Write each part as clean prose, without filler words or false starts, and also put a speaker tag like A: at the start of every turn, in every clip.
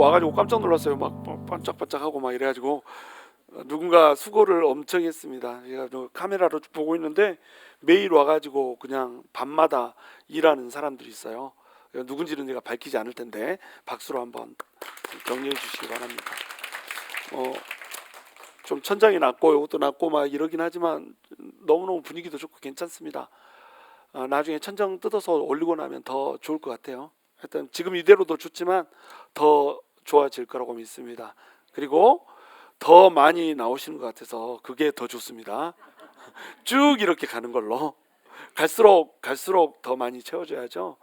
A: 와가지고 깜짝 놀랐어요. 막 반짝반짝하고 막 이래가지고 누군가 수고를 엄청 했습니다. 제가 카메라로 보고 있는데 매일 와가지고 그냥 밤마다 일하는 사람들이 있어요. 누군지는 제가 밝히지 않을 텐데 박수로 한번 격려해 주시기 바랍니다. 좀 천장이 낮고 이것도 낮고 막 이러긴 하지만 너무너무 분위기도 좋고 괜찮습니다. 나중에 천장 뜯어서 올리고 나면 더 좋을 것 같아요. 하여튼 지금 이대로도 좋지만 더 좋아질 거라고 믿습니다. 그리고 더 많이 나오시는 것 같아서 그게 더 좋습니다. 쭉 이렇게 가는 걸로 갈수록 더 많이 채워져야죠.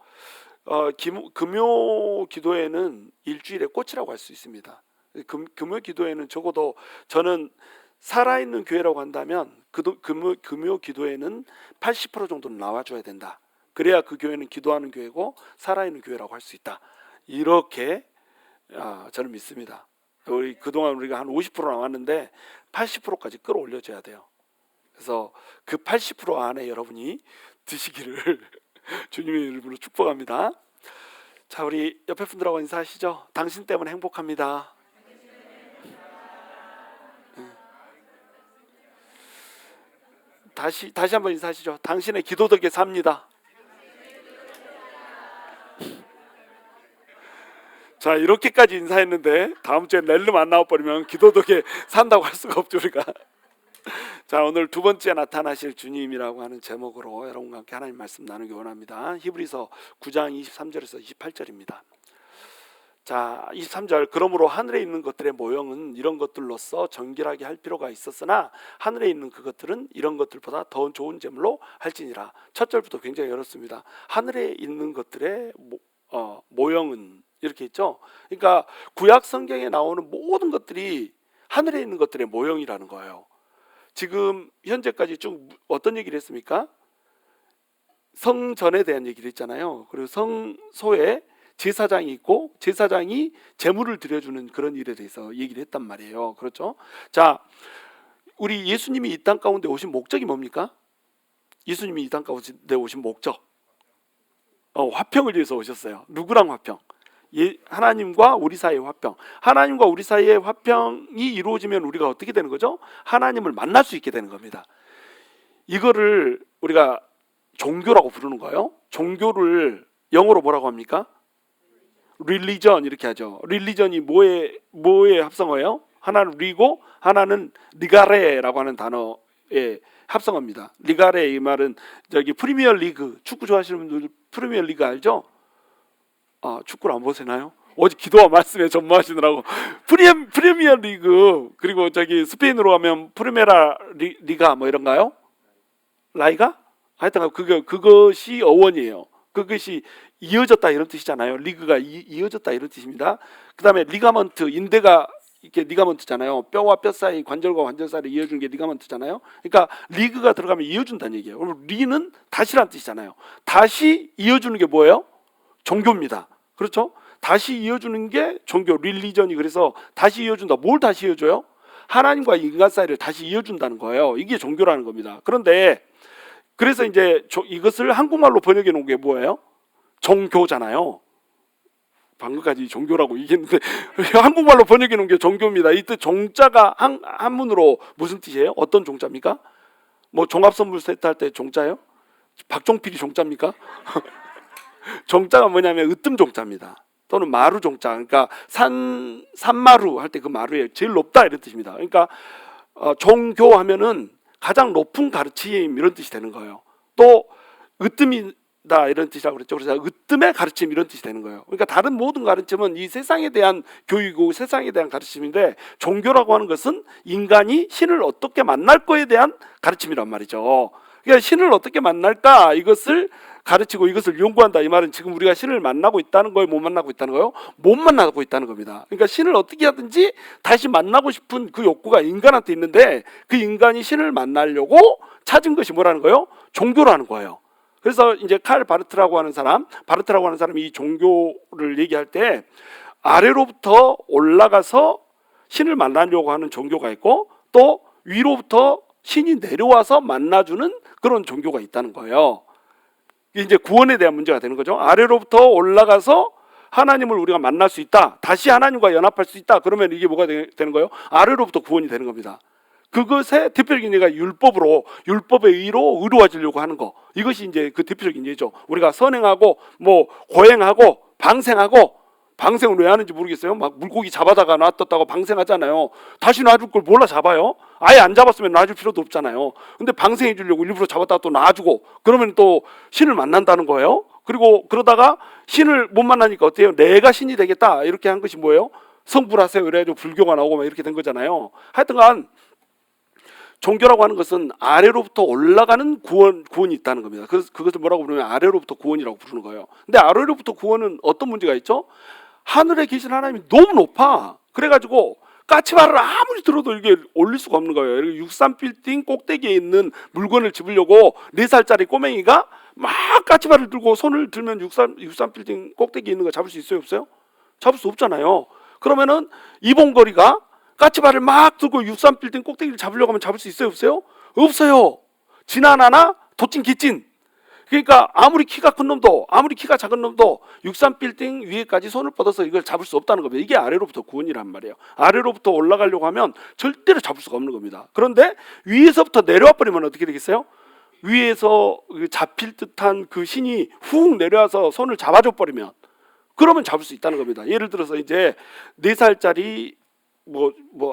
A: 금요 기도회는 일주일의 꽃이라고 할 수 있습니다. 금요 기도회는 적어도 저는 살아있는 교회라고 한다면 금요 기도회는 80% 정도는 나와줘야 된다. 그래야 그 교회는 기도하는 교회고 살아있는 교회라고 할 수 있다. 이렇게 저는 믿습니다. 그동안 우리가 한 50% 나왔는데 80%까지 끌어올려줘야 돼요. 그래서 그 80% 안에 여러분이 드시기를 주님의 이름으로 축복합니다. 자, 우리 옆에 분들하고 인사하시죠. 당신 때문에 행복합니다. 다시 한번 인사하시죠. 당신의 기도 덕에 삽니다. 자, 이렇게까지 인사했는데 다음 주에 낼름 안 나와버리면 기도 덕에 산다고 할 수가 없죠 우리가. 자, 오늘 두 번째 나타나실 주님이라고 하는 제목으로 여러분과 함께 하나님 말씀 나누기 원합니다. 히브리서 9장 23절에서 28절입니다. 자, 23절. 그러므로 하늘에 있는 것들의 모형은 이런 것들로서 정결하게 할 필요가 있었으나 하늘에 있는 그것들은 이런 것들보다 더 좋은 제물로 할지니라. 첫 절부터 굉장히 어렵습니다. 하늘에 있는 것들의 모형은 이렇게 있죠. 그러니까 구약 성경에 나오는 모든 것들이 하늘에 있는 것들의 모형이라는 거예요. 지금 현재까지 쭉 어떤 얘기를 했습니까? 성전에 대한 얘기를 했잖아요. 그리고 성소에 제사장이 있고 제사장이 제물을 드려주는 그런 일에 대해서 얘기를 했단 말이에요. 그렇죠? 자, 우리 예수님이 이 땅 가운데 오신 목적이 뭡니까? 예수님이 이 땅 가운데 오신 목적, 화평을 위해서 오셨어요. 누구랑 화평? 하나님과 우리 사이의 화평. 하나님과 우리 사이의 화평이 이루어지면 우리가 어떻게 되는 거죠? 하나님을 만날 수 있게 되는 겁니다. 이거를 우리가 종교라고 부르는 거예요. 종교를 영어로 뭐라고 합니까? 릴리전 이렇게 하죠. 릴리전이 뭐의 합성어예요? 하나는 리고 하나는 리가레라고 하는 단어의 합성어입니다. 리가레 이 말은 저기 프리미어 리그, 축구 좋아하시는 분들 프리미어 리그 알죠? 축구를 안 보시나요? 어제 기도와 말씀에 전무하시느라고 프리미어 리그, 그리고 저기 스페인으로 가면 프리메라 리가 뭐 이런가요? 라이가? 하여튼 그것이 어원이에요. 그것이 이어졌다 이런 뜻이잖아요. 리그가 이어졌다 이런 뜻입니다. 그 다음에 리가먼트, 인대가 이렇게 리가먼트잖아요. 뼈와 뼈 사이, 관절과 관절 사이를 이어주는 게 리가먼트잖아요. 그러니까 리그가 들어가면 이어준다는 얘기예요. 그럼 리는 다시란 뜻이잖아요. 다시 이어주는 게 뭐예요? 종교입니다. 그렇죠? 다시 이어주는 게 종교, 릴리전이. 그래서 다시 이어준다. 뭘 다시 이어줘요? 하나님과 인간 사이를 다시 이어준다는 거예요. 이게 종교라는 겁니다. 그런데 그래서 이제 이것을 한국말로 번역해 놓은 게 뭐예요? 종교잖아요. 방금까지 종교라고 얘기했는데 한국말로 번역해 놓은 게 종교입니다. 이 뜻 종자가 한문으로 무슨 뜻이에요? 어떤 종자입니까? 뭐 종합선물 세트 할 때 종자예요? 박종필이 종자입니까? 종자가 뭐냐면 으뜸 종자입니다. 또는 마루 종자. 그러니까 산마루 할 때 그 마루에 제일 높다 이런 뜻입니다. 그러니까 종교하면은 가장 높은 가르침 이런 뜻이 되는 거예요. 또 으뜸이다 이런 뜻이라고 그랬죠. 그래서 으뜸의 가르침 이런 뜻이 되는 거예요. 그러니까 다른 모든 가르침은 이 세상에 대한 교육이고 세상에 대한 가르침인데 종교라고 하는 것은 인간이 신을 어떻게 만날 거에 대한 가르침이란 말이죠. 그러니까 신을 어떻게 만날까 이것을 가르치고 이것을 연구한다. 이 말은 지금 우리가 신을 만나고 있다는 거예요? 못 만나고 있다는 거예요? 못 만나고 있다는 겁니다. 그러니까 신을 어떻게 하든지 다시 만나고 싶은 그 욕구가 인간한테 있는데 그 인간이 신을 만나려고 찾은 것이 뭐라는 거예요? 종교라는 거예요. 그래서 이제 칼 바르트라고 하는 사람이 이 종교를 얘기할 때 아래로부터 올라가서 신을 만나려고 하는 종교가 있고 또 위로부터 신이 내려와서 만나주는 그런 종교가 있다는 거예요. 이제 구원에 대한 문제가 되는 거죠. 아래로부터 올라가서 하나님을 우리가 만날 수 있다, 다시 하나님과 연합할 수 있다, 그러면 이게 뭐가 되는 거예요? 아래로부터 구원이 되는 겁니다. 그것의 대표적인 예가 율법의 의로 의로워지려고 하는 거, 이것이 이제 그 대표적인 예죠. 우리가 선행하고 뭐 고행하고 방생하고, 방생은 왜 하는지 모르겠어요. 막 물고기 잡아다가 놔뒀다고 방생하잖아요. 다시 놔줄 걸 몰라 잡아요? 아예 안 잡았으면 놔줄 필요도 없잖아요. 근데 방생해 주려고 일부러 잡았다가 또 놔주고, 그러면 또 신을 만난다는 거예요. 그리고 그러다가 신을 못 만나니까 어때요? 내가 신이 되겠다, 이렇게 한 것이 뭐예요? 성불하세요, 이래가지고 불교가 나오고 막 이렇게 된 거잖아요. 하여튼간 종교라고 하는 것은 아래로부터 올라가는 구원이 있다는 겁니다. 그래서 그것을 뭐라고 부르면 아래로부터 구원이라고 부르는 거예요. 근데 아래로부터 구원은 어떤 문제가 있죠? 하늘에 계신 하나님이 너무 높아. 그래가지고 까치발을 아무리 들어도 이게 올릴 수가 없는 거예요. 63빌딩 꼭대기에 있는 물건을 집으려고 4살짜리 꼬맹이가 막 까치발을 들고 손을 들면 63빌딩 꼭대기에 있는 거 잡을 수 있어요, 없어요? 잡을 수 없잖아요. 그러면은 이봉거리가 까치발을 막 들고 63빌딩 꼭대기를 잡으려고 하면 잡을 수 있어요, 없어요? 없어요. 지나나나 도찐 기찐. 그러니까 아무리 키가 큰 놈도, 아무리 키가 작은 놈도 63빌딩 위에까지 손을 뻗어서 이걸 잡을 수 없다는 겁니다. 이게 아래로부터 구원이란 말이에요. 아래로부터 올라가려고 하면 절대로 잡을 수가 없는 겁니다. 그런데 위에서부터 내려와 버리면 어떻게 되겠어요? 위에서 잡힐 듯한 그 신이 훅 내려와서 손을 잡아줘 버리면, 그러면 잡을 수 있다는 겁니다. 예를 들어서 이제 4살짜리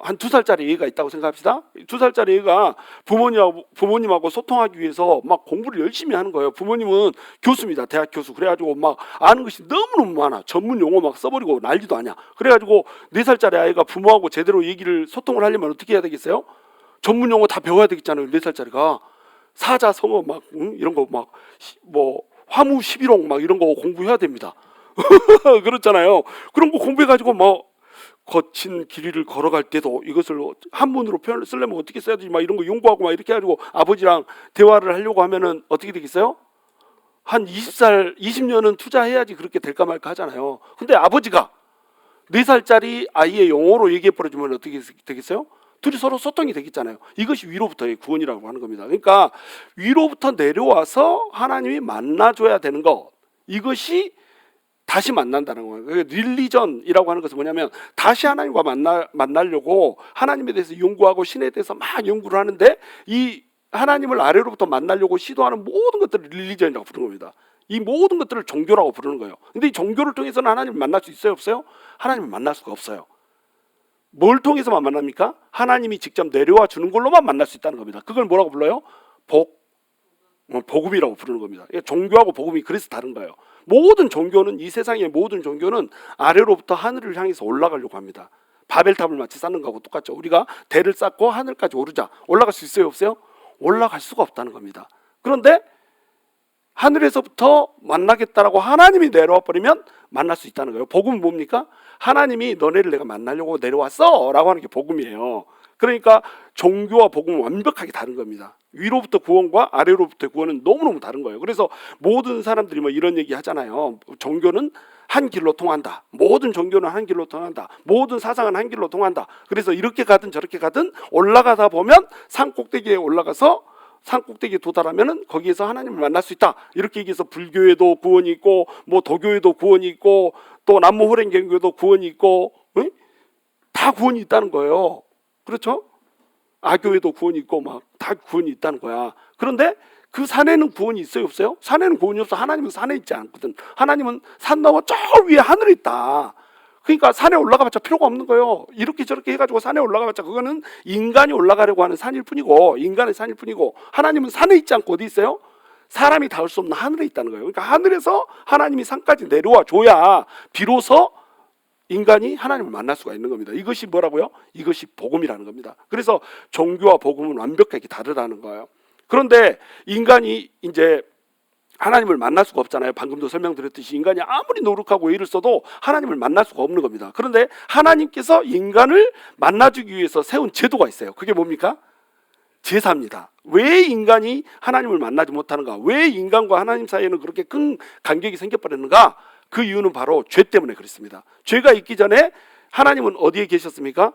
A: 한 2살짜리 애가 있다고 생각합시다. 2살짜리 애가 부모님하고 소통하기 위해서 막 공부를 열심히 하는 거예요. 부모님은 교수입니다, 대학 교수. 그래가지고 막 아는 것이 너무너무 많아. 전문 용어 막 써버리고 난리도 아니야. 그래가지고 4살짜리 아이가 부모하고 제대로 소통을 하려면 어떻게 해야 되겠어요? 전문 용어 다 배워야 되겠잖아요. 4살짜리가 사자성어 막 이런 거 막 뭐 화무 11홍 막 이런 거 공부해야 됩니다. 그렇잖아요. 그런 거 공부해가지고 뭐 거친 길이를 걸어갈 때도 이것을 한문으로 표현을 쓰려면 어떻게 써야 되지, 막 이런 거 연구하고 막 이렇게 해가지고 아버지랑 대화를 하려고 하면은 어떻게 되겠어요? 한 20년은 투자해야지 그렇게 될까 말까 하잖아요. 근데 아버지가 4살짜리 아이의 영어로 얘기해 버려주면 어떻게 되겠어요? 둘이 서로 소통이 되겠잖아요. 이것이 위로부터의 구원이라고 하는 겁니다. 그러니까 위로부터 내려와서 하나님이 만나줘야 되는 것, 이것이 다시 만난다는 거예요. 릴리전이라고 하는 것은 뭐냐면, 다시 하나님과 만나려고 하나님에 대해서 연구하고 신에 대해서 막 연구를 하는데, 이 하나님을 아래로부터 만나려고 시도하는 모든 것들을 릴리전이라고 부르는 겁니다. 이 모든 것들을 종교라고 부르는 거예요. 근데 이 종교를 통해서는 하나님을 만날 수 있어요, 없어요? 하나님을 만날 수가 없어요. 뭘 통해서만 만납니까? 하나님이 직접 내려와 주는 걸로만 만날 수 있다는 겁니다. 그걸 뭐라고 불러요? 복음이라고 부르는 겁니다. 종교하고 복음이 그래서 다른 거예요. 모든 종교는, 이 세상의 모든 종교는 아래로부터 하늘을 향해서 올라가려고 합니다. 바벨탑을 마치 쌓는 거하고 똑같죠. 우리가 대를 쌓고 하늘까지 오르자. 올라갈 수 있어요, 없어요? 올라갈 수가 없다는 겁니다. 그런데 하늘에서부터 만나겠다라고 하나님이 내려와 버리면 만날 수 있다는 거예요. 복음은 뭡니까? 하나님이 너네를 내가 만나려고 내려왔어 라고 하는 게 복음이에요. 그러니까 종교와 복음은 완벽하게 다른 겁니다. 위로부터 구원과 아래로부터 구원은 너무너무 다른 거예요. 그래서 모든 사람들이 뭐 이런 얘기 하잖아요. 종교는 한 길로 통한다. 모든 종교는 한 길로 통한다. 모든 사상은 한 길로 통한다. 그래서 이렇게 가든 저렇게 가든 올라가다 보면 산 꼭대기에 올라가서 산 꼭대기에 도달하면은 거기에서 하나님을 만날 수 있다. 이렇게 얘기해서 불교에도 구원이 있고, 뭐 도교에도 구원이 있고, 또 남모호랭경교도 구원이 있고, 응? 다 구원이 있다는 거예요. 그렇죠? 아교에도 구원이 있고 막 다 구원이 있다는 거야. 그런데 그 산에는 구원이 있어요, 없어요? 산에는 구원이 없어. 하나님은 산에 있지 않거든. 하나님은 산 넘어 저 위에 하늘에 있다. 그러니까 산에 올라가봤자 필요가 없는 거예요. 이렇게 저렇게 해가지고 산에 올라가봤자 그거는 인간이 올라가려고 하는 산일 뿐이고, 인간의 산일 뿐이고, 하나님은 산에 있지 않고 어디 있어요? 사람이 닿을 수 없는 하늘에 있다는 거예요. 그러니까 하늘에서 하나님이 산까지 내려와 줘야 비로소 인간이 하나님을 만날 수가 있는 겁니다. 이것이 뭐라고요? 이것이 복음이라는 겁니다. 그래서 종교와 복음은 완벽하게 다르다는 거예요. 그런데 인간이 이제 하나님을 만날 수가 없잖아요. 방금도 설명드렸듯이 인간이 아무리 노력하고 애를 써도 하나님을 만날 수가 없는 겁니다. 그런데 하나님께서 인간을 만나주기 위해서 세운 제도가 있어요. 그게 뭡니까? 제사입니다. 왜 인간이 하나님을 만나지 못하는가? 왜 인간과 하나님 사이에는 그렇게 큰 간격이 생겨버렸는가? 그 이유는 바로 죄 때문에 그렇습니다. 죄가 있기 전에 하나님은 어디에 계셨습니까?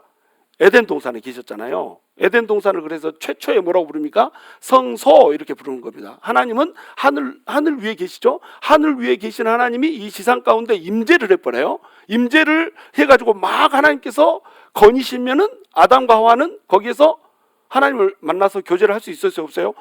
A: 에덴 동산에 계셨잖아요. 에덴 동산을 그래서 최초에 뭐라고 부릅니까? 성소 이렇게 부르는 겁니다. 하나님은 하늘 위에 계시죠. 하늘 위에 계신 하나님이 이 지상 가운데 임재를 해버려요. 임재를 해가지고 막 하나님께서 거니시면은 아담과 하와는 거기에서 하나님을 만나서 교제를 할 수 있었어요, 없어요?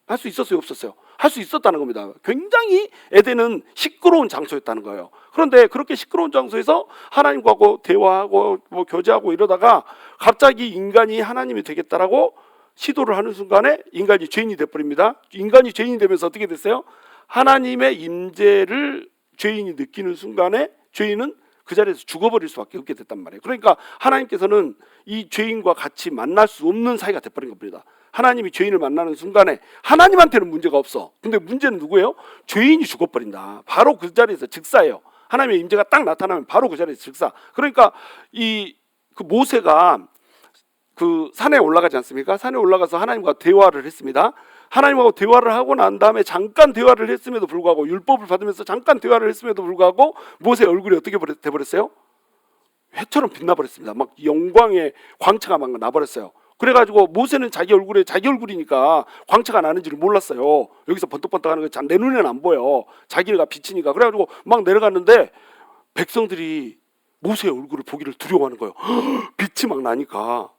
A: 할 수 있었어요, 없었어요? 할 수 있었다는 겁니다. 굉장히 에덴은 시끄러운 장소였다는 거예요. 그런데 그렇게 시끄러운 장소에서 하나님과 대화하고 뭐 교제하고 이러다가 갑자기 인간이 하나님이 되겠다라고 시도를 하는 순간에 인간이 죄인이 돼버립니다. 인간이 죄인이 되면서 어떻게 됐어요? 하나님의 임재를 죄인이 느끼는 순간에 죄인은 그 자리에서 죽어버릴 수밖에 없게 됐단 말이에요. 그러니까 하나님께서는 이 죄인과 같이 만날 수 없는 사이가 돼버린 겁니다. 하나님이 죄인을 만나는 순간에 하나님한테는 문제가 없어. 근데 문제는 누구예요? 죄인이 죽어버린다. 바로 그 자리에서 즉사예요. 하나님의 임재가 딱 나타나면 바로 그 자리에서 즉사. 그러니까 그 모세가 그 산에 올라가지 않습니까? 산에 올라가서 하나님과 대화를 했습니다. 하나님하고 대화를 하고 난 다음에 잠깐 대화를 했음에도 불구하고 율법을 받으면서 잠깐 대화를 했음에도 불구하고 모세의 얼굴이 어떻게 돼버렸어요? 회처럼 빛나버렸습니다. 막 영광의 광채가 막 나버렸어요. 그래가지고 모세는 자기 얼굴이니까 광채가 나는지를 몰랐어요. 여기서 번뜩번뜩하는 거 내 눈에는 안 보여. 자기가 비치니까. 그래가지고 막 내려갔는데 백성들이 모세의 얼굴을 보기를 두려워하는 거예요. 빛이 막 나니까.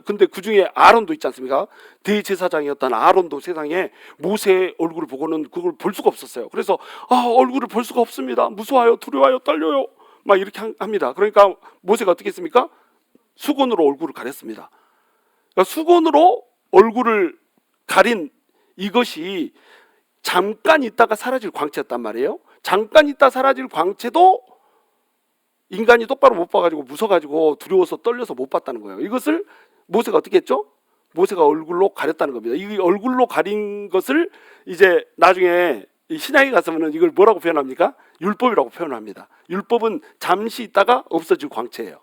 A: 근데 그 중에 아론도 있지 않습니까? 대제사장이었던 아론도 세상에 모세의 얼굴을 보고는 그걸 볼 수가 없었어요. 그래서 얼굴을 볼 수가 없습니다. 무서워요, 두려워요, 떨려요. 막 이렇게 합니다. 그러니까 모세가 어떻게 했습니까? 수건으로 얼굴을 가렸습니다. 그러니까 수건으로 얼굴을 가린 이것이 잠깐 있다가 사라질 광채였단 말이에요. 잠깐 있다 사라질 광채도 인간이 똑바로 못 봐가지고 무서워가지고 두려워서 떨려서 못 봤다는 거예요. 이것을 모세가 어떻게 했죠? 모세가 얼굴로 가렸다는 겁니다. 이 얼굴로 가린 것을 이제 나중에 신약에 가서는 이걸 뭐라고 표현합니까? 율법이라고 표현합니다. 율법은 잠시 있다가 없어질 광채예요.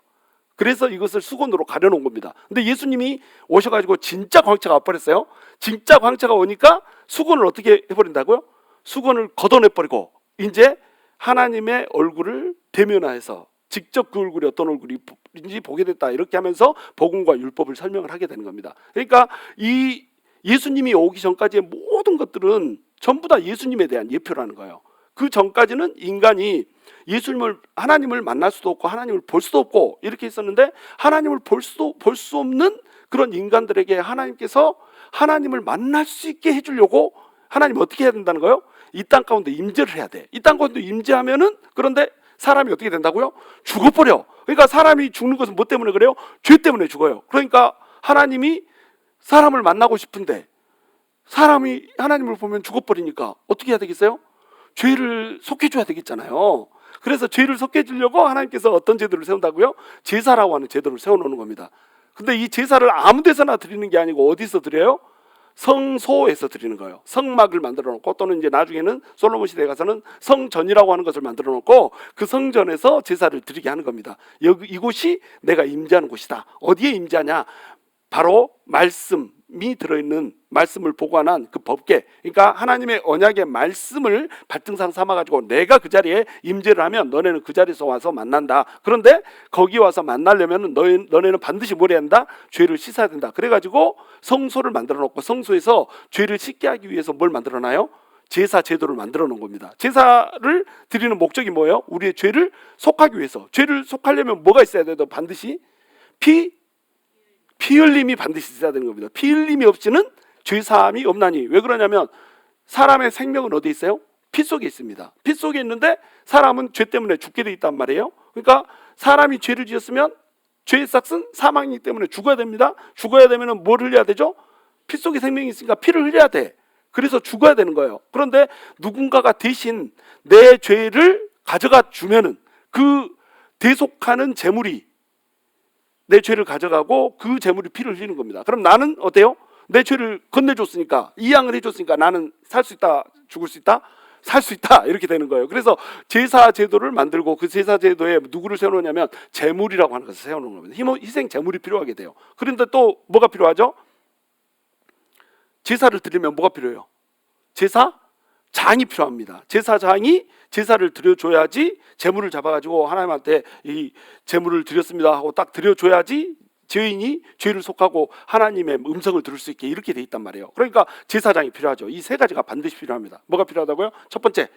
A: 그래서 이것을 수건으로 가려놓은 겁니다. 근데 예수님이 오셔가지고 진짜 광채가 와버렸어요. 진짜 광채가 오니까 수건을 어떻게 해버린다고요? 수건을 걷어내버리고 이제 하나님의 얼굴을 대면화해서 직접 그 얼굴이 어떤 얼굴인지 보게 됐다. 이렇게 하면서 복음과 율법을 설명을 하게 되는 겁니다. 그러니까 이 예수님이 오기 전까지의 모든 것들은 전부 다 예수님에 대한 예표라는 거예요. 그 전까지는 인간이 하나님을 만날 수도 없고 하나님을 볼 수도 없고 이렇게 있었는데 하나님을 볼 수 없는 그런 인간들에게 하나님께서 하나님을 만날 수 있게 해주려고 하나님 어떻게 해야 된다는 거예요? 이 땅 가운데 임재를 해야 돼. 이 땅 가운데 임재하면은 그런데 사람이 어떻게 된다고요? 죽어버려. 그러니까 사람이 죽는 것은 뭐 때문에 그래요? 죄 때문에 죽어요. 그러니까 하나님이 사람을 만나고 싶은데 사람이 하나님을 보면 죽어버리니까 어떻게 해야 되겠어요? 죄를 속해줘야 되겠잖아요. 그래서 죄를 속해주려고 하나님께서 어떤 제도를 세운다고요? 제사라고 하는 제도를 세워놓는 겁니다. 근데 이 제사를 아무 데서나 드리는 게 아니고 어디서 드려요? 성소에서 드리는 거예요. 성막을 만들어 놓고 또는 이제 나중에는 솔로몬 시대에 가서는 성전이라고 하는 것을 만들어 놓고 그 성전에서 제사를 드리게 하는 겁니다. 이곳이 내가 임재하는 곳이다. 어디에 임재하냐? 바로 말씀이 들어있는 말씀을 보관한 그 법궤, 그러니까 하나님의 언약의 말씀을 발등상 삼아가지고 내가 그 자리에 임재를 하면 너네는 그 자리에서 와서 만난다. 그런데 거기 와서 만나려면 너네는 반드시 뭘 해야 한다? 죄를 씻어야 된다. 그래가지고 성소를 만들어 놓고 성소에서 죄를 씻게 하기 위해서 뭘 만들어 놔요? 제사 제도를 만들어 놓은 겁니다. 제사를 드리는 목적이 뭐예요? 우리의 죄를 속하기 위해서. 죄를 속하려면 뭐가 있어야 돼요? 반드시 피 흘림이 반드시 있어야 되는 겁니다. 피 흘림이 없이는 죄사함이 없나니. 왜 그러냐면 사람의 생명은 어디에 있어요? 피 속에 있습니다. 피 속에 있는데 사람은 죄 때문에 죽게 돼 있단 말이에요. 그러니까 사람이 죄를 지었으면 죄의 삭은 사망이기 때문에 죽어야 됩니다. 죽어야 되면 뭘 흘려야 되죠? 피 속에 생명이 있으니까 피를 흘려야 돼. 그래서 죽어야 되는 거예요. 그런데 누군가가 대신 내 죄를 가져가 주면은 그 대속하는 제물이 내 죄를 가져가고 그 제물이 피를 흘리는 겁니다. 그럼 나는 어때요? 내 죄를 건네줬으니까, 이양을 해줬으니까 나는 살 수 있다, 죽을 수 있다? 살 수 있다, 이렇게 되는 거예요. 그래서 제사 제도를 만들고 그 제사 제도에 누구를 세워놓냐면 제물이라고 하는 것을 세워놓는 겁니다. 희생 제물이 필요하게 돼요. 그런데 또 뭐가 필요하죠? 제사를 드리면 뭐가 필요해요? 제사장이 필요합니다. 제사장이 제사를 드려줘야지 제물을 잡아가지고 하나님한테 이 제물을 드렸습니다 하고 딱 드려줘야지 죄인이 죄를 속하고 하나님의 음성을 들을 수 있게 이렇게 돼 있단 말이에요. 그러니까 제사장이 필요하죠. 이 세 가지가 반드시 필요합니다. 뭐가 필요하다고요? 첫 번째,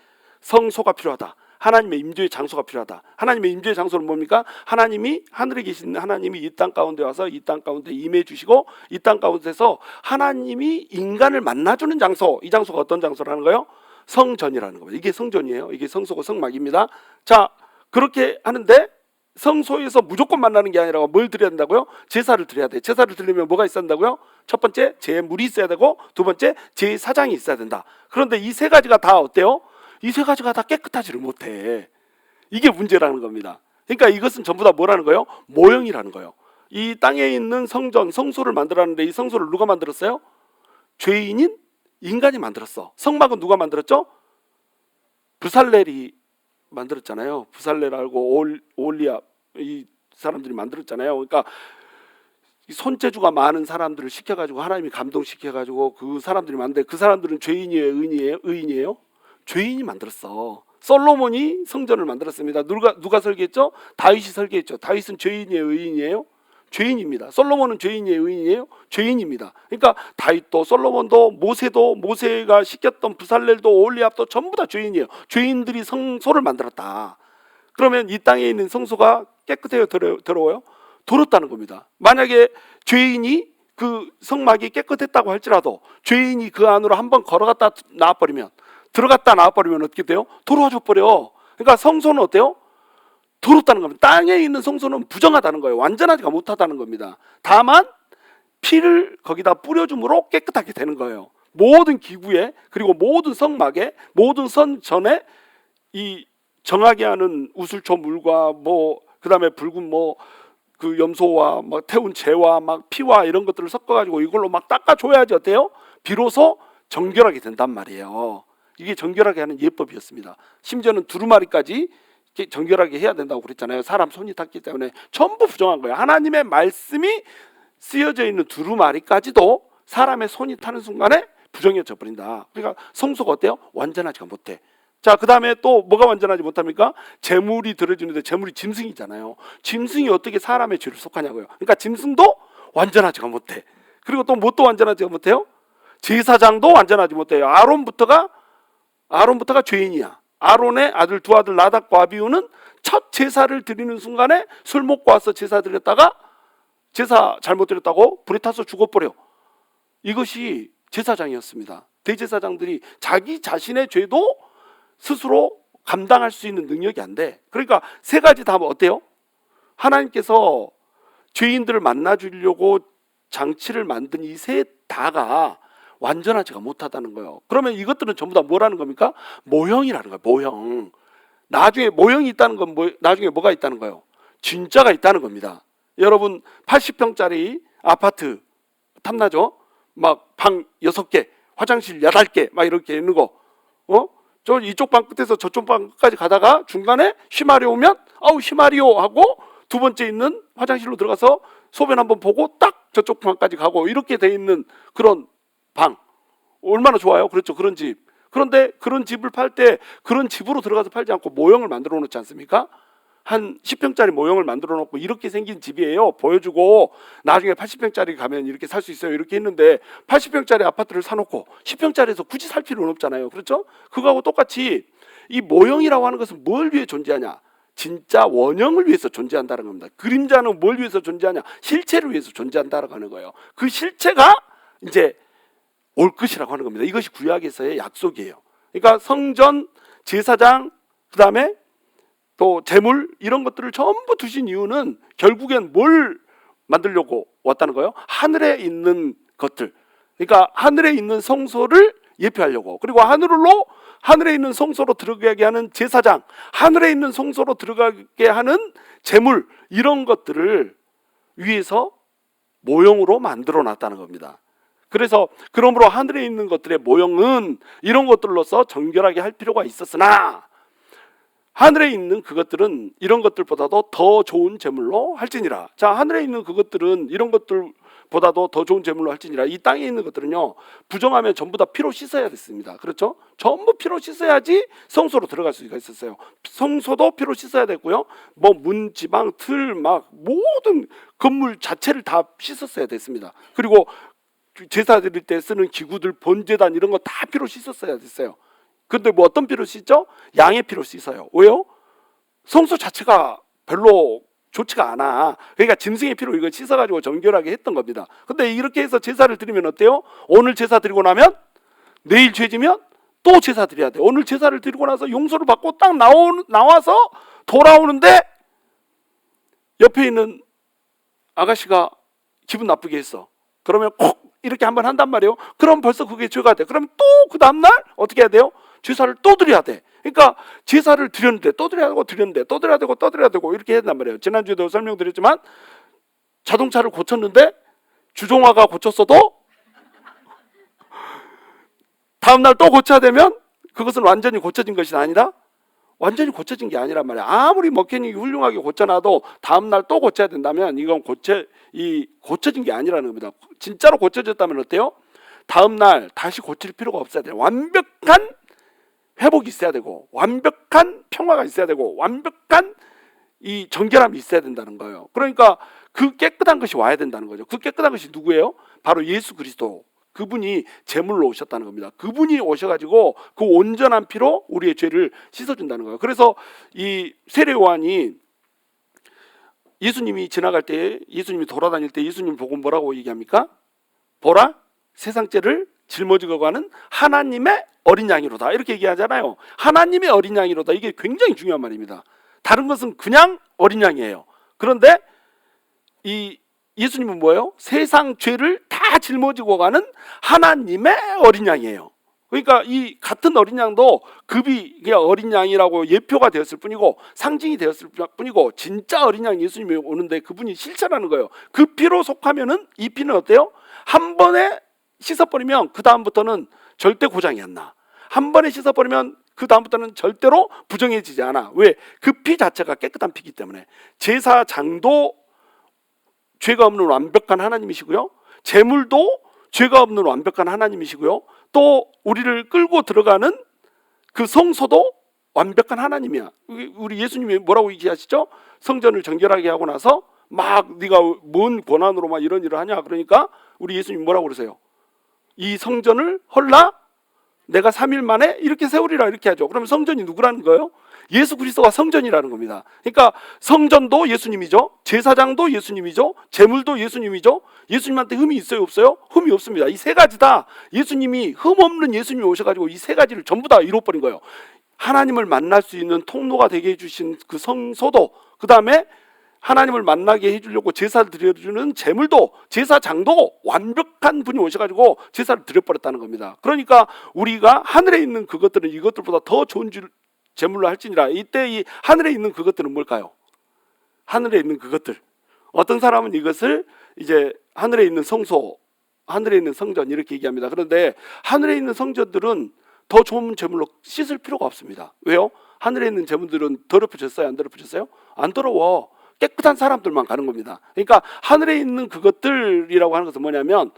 A: 성소가 필요하다. 하나님의 임재의 장소가 필요하다. 하나님의 임재의 장소는 뭡니까? 하나님이 하늘에 계신 하나님이 이 땅 가운데 와서 이 땅 가운데 임해 주시고 이 땅 가운데서 하나님이 인간을 만나주는 장소. 이 장소가 어떤 장소라는 거예요? 성전이라는 겁니다. 이게 성전이에요. 이게 성소고 성막입니다. 자, 그렇게 하는데 성소에서 무조건 만나는 게 아니라 뭘 드려야 된다고요? 제사를 드려야 돼. 제사를 드리려면 뭐가 있어야 된다고요? 첫 번째, 제물이 있어야 되고 두 번째, 제사장이 있어야 된다. 그런데 이 세 가지가 다 어때요? 이 세 가지가 다 깨끗하지를 못해. 이게 문제라는 겁니다. 그러니까 이것은 전부 다 뭐라는 거예요? 모형이라는 거예요. 이 땅에 있는 성전, 성소를 만들었는데 이 성소를 누가 만들었어요? 죄인인 인간이 만들었어. 성막은 누가 만들었죠? 부살렐이 만들었잖아요. 부살렐하고 오홀리압 이 사람들이 만들었잖아요. 그러니까 손재주가 많은 사람들을 시켜가지고 하나님이 감동시켜가지고 그 사람들이 만드는데 그 사람들은 죄인이에요? 의인이에요? 죄인이 만들었어. 솔로몬이 성전을 만들었습니다. 누가 설계했죠? 다윗이 설계했죠. 다윗은 죄인이에요? 의인이에요? 죄인입니다. 솔로몬은 죄인이에요? 의인이에요? 죄인입니다. 그러니까 다윗도 솔로몬도 모세도 모세가 시켰던 부살렐도 오홀리압도 전부 다 죄인이에요. 죄인들이 성소를 만들었다. 그러면 이 땅에 있는 성소가 깨끗해요? 더러워요? 더럽다는 겁니다. 만약에 죄인이 그 성막이 깨끗했다고 할지라도 죄인이 그 안으로 한번 걸어갔다 나와버리면 들어갔다 나와버리면 어떻게 돼요? 더러워져 버려. 그러니까 성소는 어때요? 더럽다는 겁니다. 땅에 있는 성소는 부정하다는 거예요. 완전하지가 못하다는 겁니다. 다만 피를 거기다 뿌려줌으로 깨끗하게 되는 거예요. 모든 기구에 그리고 모든 성막에 모든 선전에 이 정하게 하는 우슬초 물과 뭐 그다음에 붉은 뭐 그 염소와 막 태운 재와 막 피와 이런 것들을 섞어가지고 이걸로 막 닦아줘야지 어때요? 비로소 정결하게 된단 말이에요. 이게 정결하게 하는 예법이었습니다. 심지어는 두루마리까지 정결하게 해야 된다고 그랬잖아요. 사람 손이 닿기 때문에 전부 부정한 거예요. 하나님의 말씀이 쓰여져 있는 두루마리까지도 사람의 손이 타는 순간에 부정해져 버린다. 그러니까 성소가 어때요? 완전하지가 못해. 자, 그 다음에 또 뭐가 완전하지 못합니까? 제물이 들어주는데 제물이 짐승이잖아요. 짐승이 어떻게 사람의 죄를 속하냐고요. 그러니까 짐승도 완전하지가 못해. 그리고 또 뭐 또 완전하지가 못해요? 제사장도 완전하지 못해요. 아론부터가 죄인이야. 아론의 아들 두 아들 나답과 아비후는 첫 제사를 드리는 순간에 술 먹고 와서 제사 드렸다가 제사 잘못 드렸다고 불에 타서 죽어버려. 이것이 제사장이었습니다. 대제사장들이 자기 자신의 죄도 스스로 감당할 수 있는 능력이 안 돼. 그러니까 세 가지 다 어때요? 하나님께서 죄인들을 만나주려고 장치를 만든 이 세 다가 완전하지가 못하다는 거예요. 그러면 이것들은 전부 다 뭐라는 겁니까? 모형이라는 거예요. 모형. 나중에 모형이 있다는 건 나중에 뭐가 있다는 거예요? 진짜가 있다는 겁니다. 여러분 80평짜리 아파트 탐나죠? 막 방 6개, 화장실 8개 막 이렇게 있는 거. 저 이쪽 방 끝에서 저쪽 방 끝까지 가다가 중간에 쉬마리 오면 아우 쉬마리오 하고 두 번째 있는 화장실로 들어가서 소변 한번 보고 딱 저쪽 방까지 가고 이렇게 돼 있는 그런 방. 얼마나 좋아요? 그렇죠. 그런 집. 그런데 그런 집을 팔 때 그런 집으로 들어가서 팔지 않고 모형을 만들어 놓지 않습니까? 한 10평짜리 모형을 만들어 놓고 이렇게 생긴 집이에요. 보여주고 나중에 80평짜리 가면 이렇게 살 수 있어요. 이렇게 했는데 80평짜리 아파트를 사놓고 10평짜리에서 굳이 살 필요는 없잖아요. 그렇죠? 그거하고 똑같이 이 모형이라고 하는 것은 뭘 위해 존재하냐? 진짜 원형을 위해서 존재한다는 겁니다. 그림자는 뭘 위해서 존재하냐? 실체를 위해서 존재한다라고 하는 거예요. 그 실체가 이제 올 것이라고 하는 겁니다. 이것이 구약에서의 약속이에요. 그러니까 성전, 제사장, 그 다음에 또 재물 이런 것들을 전부 두신 이유는 결국엔 뭘 만들려고 왔다는 거예요? 하늘에 있는 것들. 그러니까 하늘에 있는 성소를 예표하려고. 그리고 하늘에 있는 성소로 들어가게 하는 제사장, 하늘에 있는 성소로 들어가게 하는 재물 이런 것들을 위해서 모형으로 만들어 놨다는 겁니다. 그래서 그러므로 하늘에 있는 것들의 모형은 이런 것들로서 정결하게 할 필요가 있었으나 하늘에 있는 그것들은 이런 것들보다도 더 좋은 제물로 할지니라. 자, 하늘에 있는 그것들은 이런 것들 보다도 더 좋은 제물로 할지니라. 이 땅에 있는 것들은요, 부정하면 전부 다 피로 씻어야 됐습니다. 그렇죠? 전부 피로 씻어야지 성소로 들어갈 수가 있었어요. 성소도 피로 씻어야 됐고요, 뭐 문, 지방, 틀, 막 모든 건물 자체를 다 씻었어야 됐습니다. 그리고 제사 드릴 때 쓰는 기구들, 번제단 이런 거 다 피로 씻었어야 됐어요. 근데 뭐 어떤 피로 씻죠? 양의 피로 씻어요. 왜요? 성소 자체가 별로 좋지가 않아. 그러니까 짐승의 피로 이걸 씻어가지고 정결하게 했던 겁니다. 근데 이렇게 해서 제사를 드리면 어때요? 오늘 제사 드리고 나면 내일 죄지면 또 제사 드려야 돼. 오늘 제사를 드리고 나서 용서를 받고 딱 나와서 돌아오는데 옆에 있는 아가씨가 기분 나쁘게 했어. 그러면 꼭 이렇게 한번 한단 말이에요. 그럼 벌써 그게 죄가 돼. 그럼 또 그 다음날 어떻게 해야 돼요? 제사를 또 드려야 돼. 그러니까 제사를 드렸는데 또 드려야 되고, 드렸는데 또 드려야 되고, 또 드려야 되고, 이렇게 했단 말이에요. 지난주에도 설명드렸지만 자동차를 고쳤는데 주종화가 고쳤어도 다음날 또 고쳐야 되면 그것은 완전히 고쳐진 것이 아니라, 완전히 고쳐진 게 아니란 말이야. 아무리 머케닉이 훌륭하게 고쳐놔도 다음날 또 고쳐야 된다면 이건 고쳐진 게 아니라는 겁니다. 진짜로 고쳐졌다면 어때요? 다음날 다시 고칠 필요가 없어야 돼요. 완벽한 회복이 있어야 되고, 완벽한 평화가 있어야 되고, 완벽한 이 정결함이 있어야 된다는 거예요. 그러니까 그 깨끗한 것이 와야 된다는 거죠. 그 깨끗한 것이 누구예요? 바로 예수 그리스도. 그분이 제물로 오셨다는 겁니다. 그분이 오셔가지고 그 온전한 피로 우리의 죄를 씻어준다는 거예요. 그래서 이 세례 요한이 예수님이 지나갈 때, 예수님이 돌아다닐 때 예수님 보고 뭐라고 얘기합니까? 보라, 세상 죄를 짊어지고 가는 하나님의 어린 양이로다, 이렇게 얘기하잖아요. 하나님의 어린 양이로다, 이게 굉장히 중요한 말입니다. 다른 것은 그냥 어린 양이에요. 그런데 이 예수님은 뭐예요? 세상 죄를 다 짊어지고 가는 하나님의 어린 양이에요. 그러니까 이 같은 어린 양도 급이 그냥 어린 양이라고 예표가 되었을 뿐이고 상징이 되었을 뿐이고, 진짜 어린 양 예수님이 오는데 그분이 실체라는 거예요. 그 피로 속하면은 이 피는 어때요? 한 번에 씻어버리면 그 다음부터는 절대 고장이 안 나. 한 번에 씻어버리면 그 다음부터는 절대로 부정해지지 않아. 왜? 그 피 자체가 깨끗한 피기 때문에. 제사장도 죄가 없는 완벽한 하나님이시고요, 제물도 죄가 없는 완벽한 하나님이시고요, 또 우리를 끌고 들어가는 그 성소도 완벽한 하나님이야. 우리 예수님이 뭐라고 얘기하시죠? 성전을 정결하게 하고 나서 막 네가 뭔 권한으로 막 이런 일을 하냐, 그러니까 우리 예수님 뭐라고 그러세요? 이 성전을 헐라 내가 3일 만에 이렇게 세우리라, 이렇게 하죠. 그러면 성전이 누구라는 거예요? 예수 그리스도가 성전이라는 겁니다. 그러니까 성전도 예수님이죠, 제사장도 예수님이죠, 제물도 예수님이죠. 예수님한테 흠이 있어요, 없어요? 흠이 없습니다. 이 세 가지 다 예수님이, 흠 없는 예수님이 오셔가지고 이 세 가지를 전부 다 이뤄버린 거예요. 하나님을 만날 수 있는 통로가 되게 해주신 그 성소도, 그 다음에 하나님을 만나게 해주려고 제사를 드려주는 제물도, 제사장도 완벽한 분이 오셔가지고 제사를 드려버렸다는 겁니다. 그러니까 우리가 하늘에 있는 그것들은 이것들보다 더 좋은 제물로 할지니라. 이때 이 하늘에 있는 그것들은 뭘까요? 하늘에 있는 그것들. 어떤 사람은 이것을 이제 하늘에 있는 성소, 하늘에 있는 성전 이렇게 얘기합니다. 그런데 하늘에 있는 성전들은 더 좋은 제물로 씻을 필요가 없습니다. 왜요? 하늘에 있는 제물들은 더럽혀졌어요, 안 더럽혀졌어요? 안 더러워. 깨끗한 사람들만 가는 겁니다. 그러니까 하늘에 있는 그것들이라고 하는 것은 뭐냐면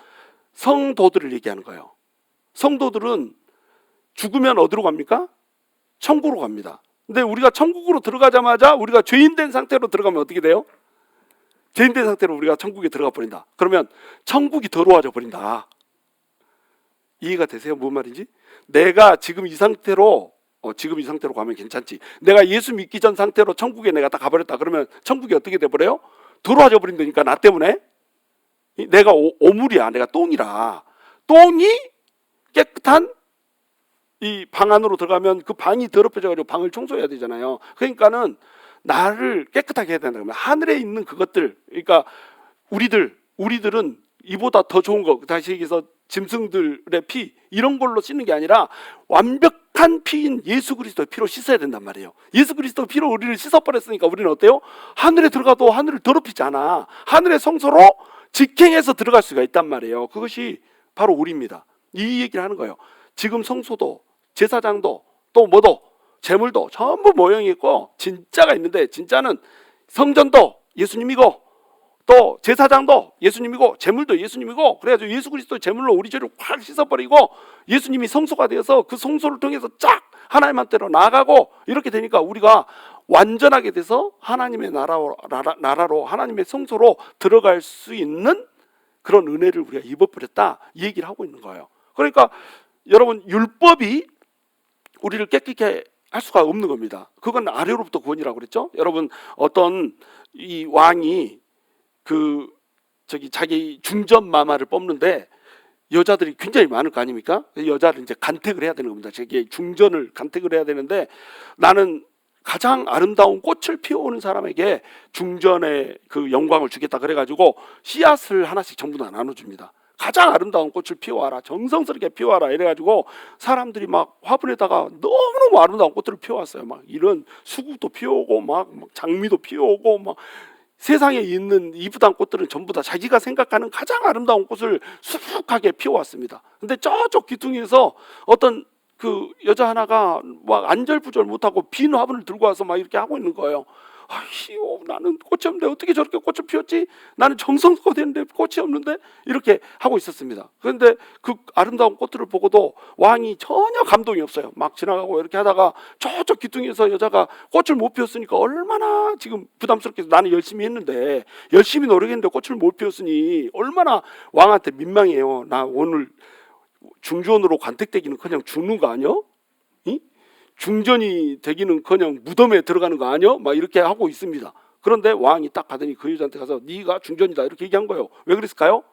A: 성도들을 얘기하는 거예요. 성도들은 죽으면 어디로 갑니까? 천국으로 갑니다. 근데 우리가 천국으로 들어가자마자 우리가 죄인된 상태로 들어가면 어떻게 돼요? 죄인된 상태로 우리가 천국에 들어가 버린다. 그러면 천국이 더러워져 버린다. 이해가 되세요? 뭔 말인지? 내가 지금 이 상태로 가면 괜찮지. 내가 예수 믿기 전 상태로 천국에 내가 딱 가버렸다. 그러면 천국이 어떻게 돼버려요? 더러워져 버린다니까, 나 때문에. 내가 오물이야. 내가 똥이라. 똥이 깨끗한 이 방 안으로 들어가면 그 방이 더럽혀져가지고 방을 청소해야 되잖아요. 그러니까는 나를 깨끗하게 해야 된다. 하늘에 있는 그것들, 그러니까 우리들은 이보다 더 좋은 거, 다시 얘기해서 짐승들의 피 이런 걸로 씻는 게 아니라 완벽한 피인 예수 그리스도의 피로 씻어야 된단 말이에요. 예수 그리스도 피로 우리를 씻어버렸으니까 우리는 어때요? 하늘에 들어가도 하늘을 더럽히지 않아. 하늘의 성소로 직행해서 들어갈 수가 있단 말이에요. 그것이 바로 우리입니다. 이 얘기를 하는 거예요. 지금 성소도, 제사장도, 또 뭐도, 제물도 전부 모형이 있고 진짜가 있는데, 진짜는 성전도 예수님이고 또 제사장도 예수님이고 제물도 예수님이고, 그래가지고 예수 그리스도 제물로 우리 죄를 확 씻어버리고 예수님이 성소가 되어서 그 성소를 통해서 쫙 하나님한테로 나가고, 이렇게 되니까 우리가 완전하게 돼서 하나님의 나라로 하나님의 성소로 들어갈 수 있는 그런 은혜를 우리가 입어버렸다, 이 얘기를 하고 있는 거예요. 그러니까 여러분, 율법이 우리를 깨끗게 할 수가 없는 겁니다. 그건 아래로부터 구원이라고 그랬죠. 여러분, 어떤 이 왕이 자기 중전 마마를 뽑는데 여자들이 굉장히 많을 거 아닙니까? 여자를 이제 간택을 해야 되는 겁니다. 자기 중전을 간택을 해야 되는데, 나는 가장 아름다운 꽃을 피워오는 사람에게 중전의 그 영광을 주겠다 그래가지고 씨앗을 하나씩 전부 다 나눠줍니다. 가장 아름다운 꽃을 피워와라, 정성스럽게 피워와라 이래가지고 사람들이 막 화분에다가 너무너무 아름다운 꽃들을 피워왔어요. 막 이런 수국도 피워오고 막 장미도 피워오고, 막 세상에 있는 이쁘단 꽃들은 전부 다 자기가 생각하는 가장 아름다운 꽃을 수북하게 피워왔습니다. 근데 저쪽 귀퉁이에서 어떤 그 여자 하나가 막 안절부절 못하고 빈 화분을 들고 와서 막 이렇게 하고 있는 거예요. 아이고, 나는 꽃이 없는데 어떻게 저렇게 꽃을 피웠지? 나는 정성스러워 되는데 꽃이 없는데? 이렇게 하고 있었습니다. 그런데 그 아름다운 꽃들을 보고도 왕이 전혀 감동이 없어요. 막 지나가고 이렇게 하다가 저쪽 귀퉁이에서 여자가 꽃을 못 피웠으니까 얼마나 지금 부담스럽게, 나는 열심히 했는데, 열심히 노력했는데 꽃을 못 피웠으니 얼마나 왕한테 민망해요. 나 오늘 중전으로 간택되기는 그냥 죽는 거 아니야? 중전이 되기는 그냥 무덤에 들어가는 거 아니야? 막 이렇게 하고 있습니다. 그런데 왕이 딱 가더니 그 여자한테 가서 네가 중전이다 이렇게 얘기한 거예요. 왜 그랬을까요?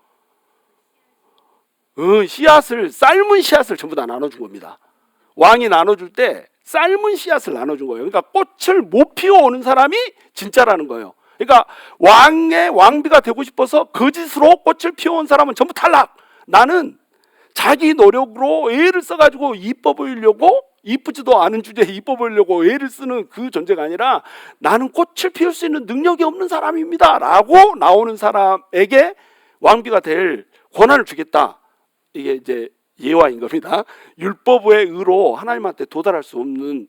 A: 삶은 씨앗을 전부 다 나눠준 겁니다. 왕이 나눠줄 때 삶은 씨앗을 나눠준 거예요. 그러니까 꽃을 못 피워오는 사람이 진짜라는 거예요. 그러니까 왕의 왕비가 되고 싶어서 거짓으로 꽃을 피워온 사람은 전부 탈락. 나는 자기 노력으로 애를 써가지고 이뻐 보이려고, 이쁘지도 않은 주제에 이뻐 보이려고 애를 쓰는 그 존재가 아니라, 나는 꽃을 피울 수 있는 능력이 없는 사람입니다 라고 나오는 사람에게 왕비가 될 권한을 주겠다. 이게 이제 예화인 겁니다. 율법의 의로 하나님한테 도달할 수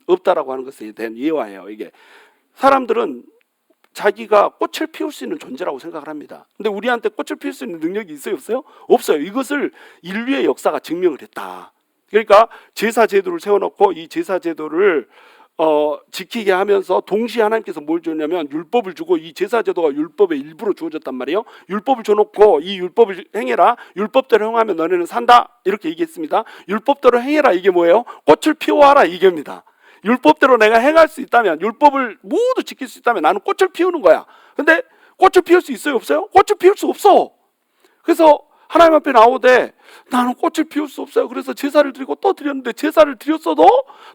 A: 없다라고 하는 것에 대한 예화예요. 이게 사람들은 자기가 꽃을 피울 수 있는 존재라고 생각을 합니다. 근데 우리한테 꽃을 피울 수 있는 능력이 있어요, 없어요? 없어요. 이것을 인류의 역사가 증명을 했다. 그러니까 제사 제도를 세워놓고 이 제사 제도를 지키게 하면서 동시에 하나님께서 뭘 줬냐면 율법을 주고, 이 제사 제도가 율법의 일부로 주어졌단 말이에요. 율법을 줘놓고 이 율법을 행해라, 율법대로 행하면 너네는 산다, 이렇게 얘기했습니다. 율법대로 행해라, 이게 뭐예요? 꽃을 피워와라, 이게입니다. 율법대로 내가 행할 수 있다면, 율법을 모두 지킬 수 있다면 나는 꽃을 피우는 거야. 근데 꽃을 피울 수 있어요, 없어요? 꽃을 피울 수 없어. 그래서 하나님 앞에 나오되 나는 꽃을 피울 수 없어요. 그래서 제사를 드리고 또 드렸는데, 제사를 드렸어도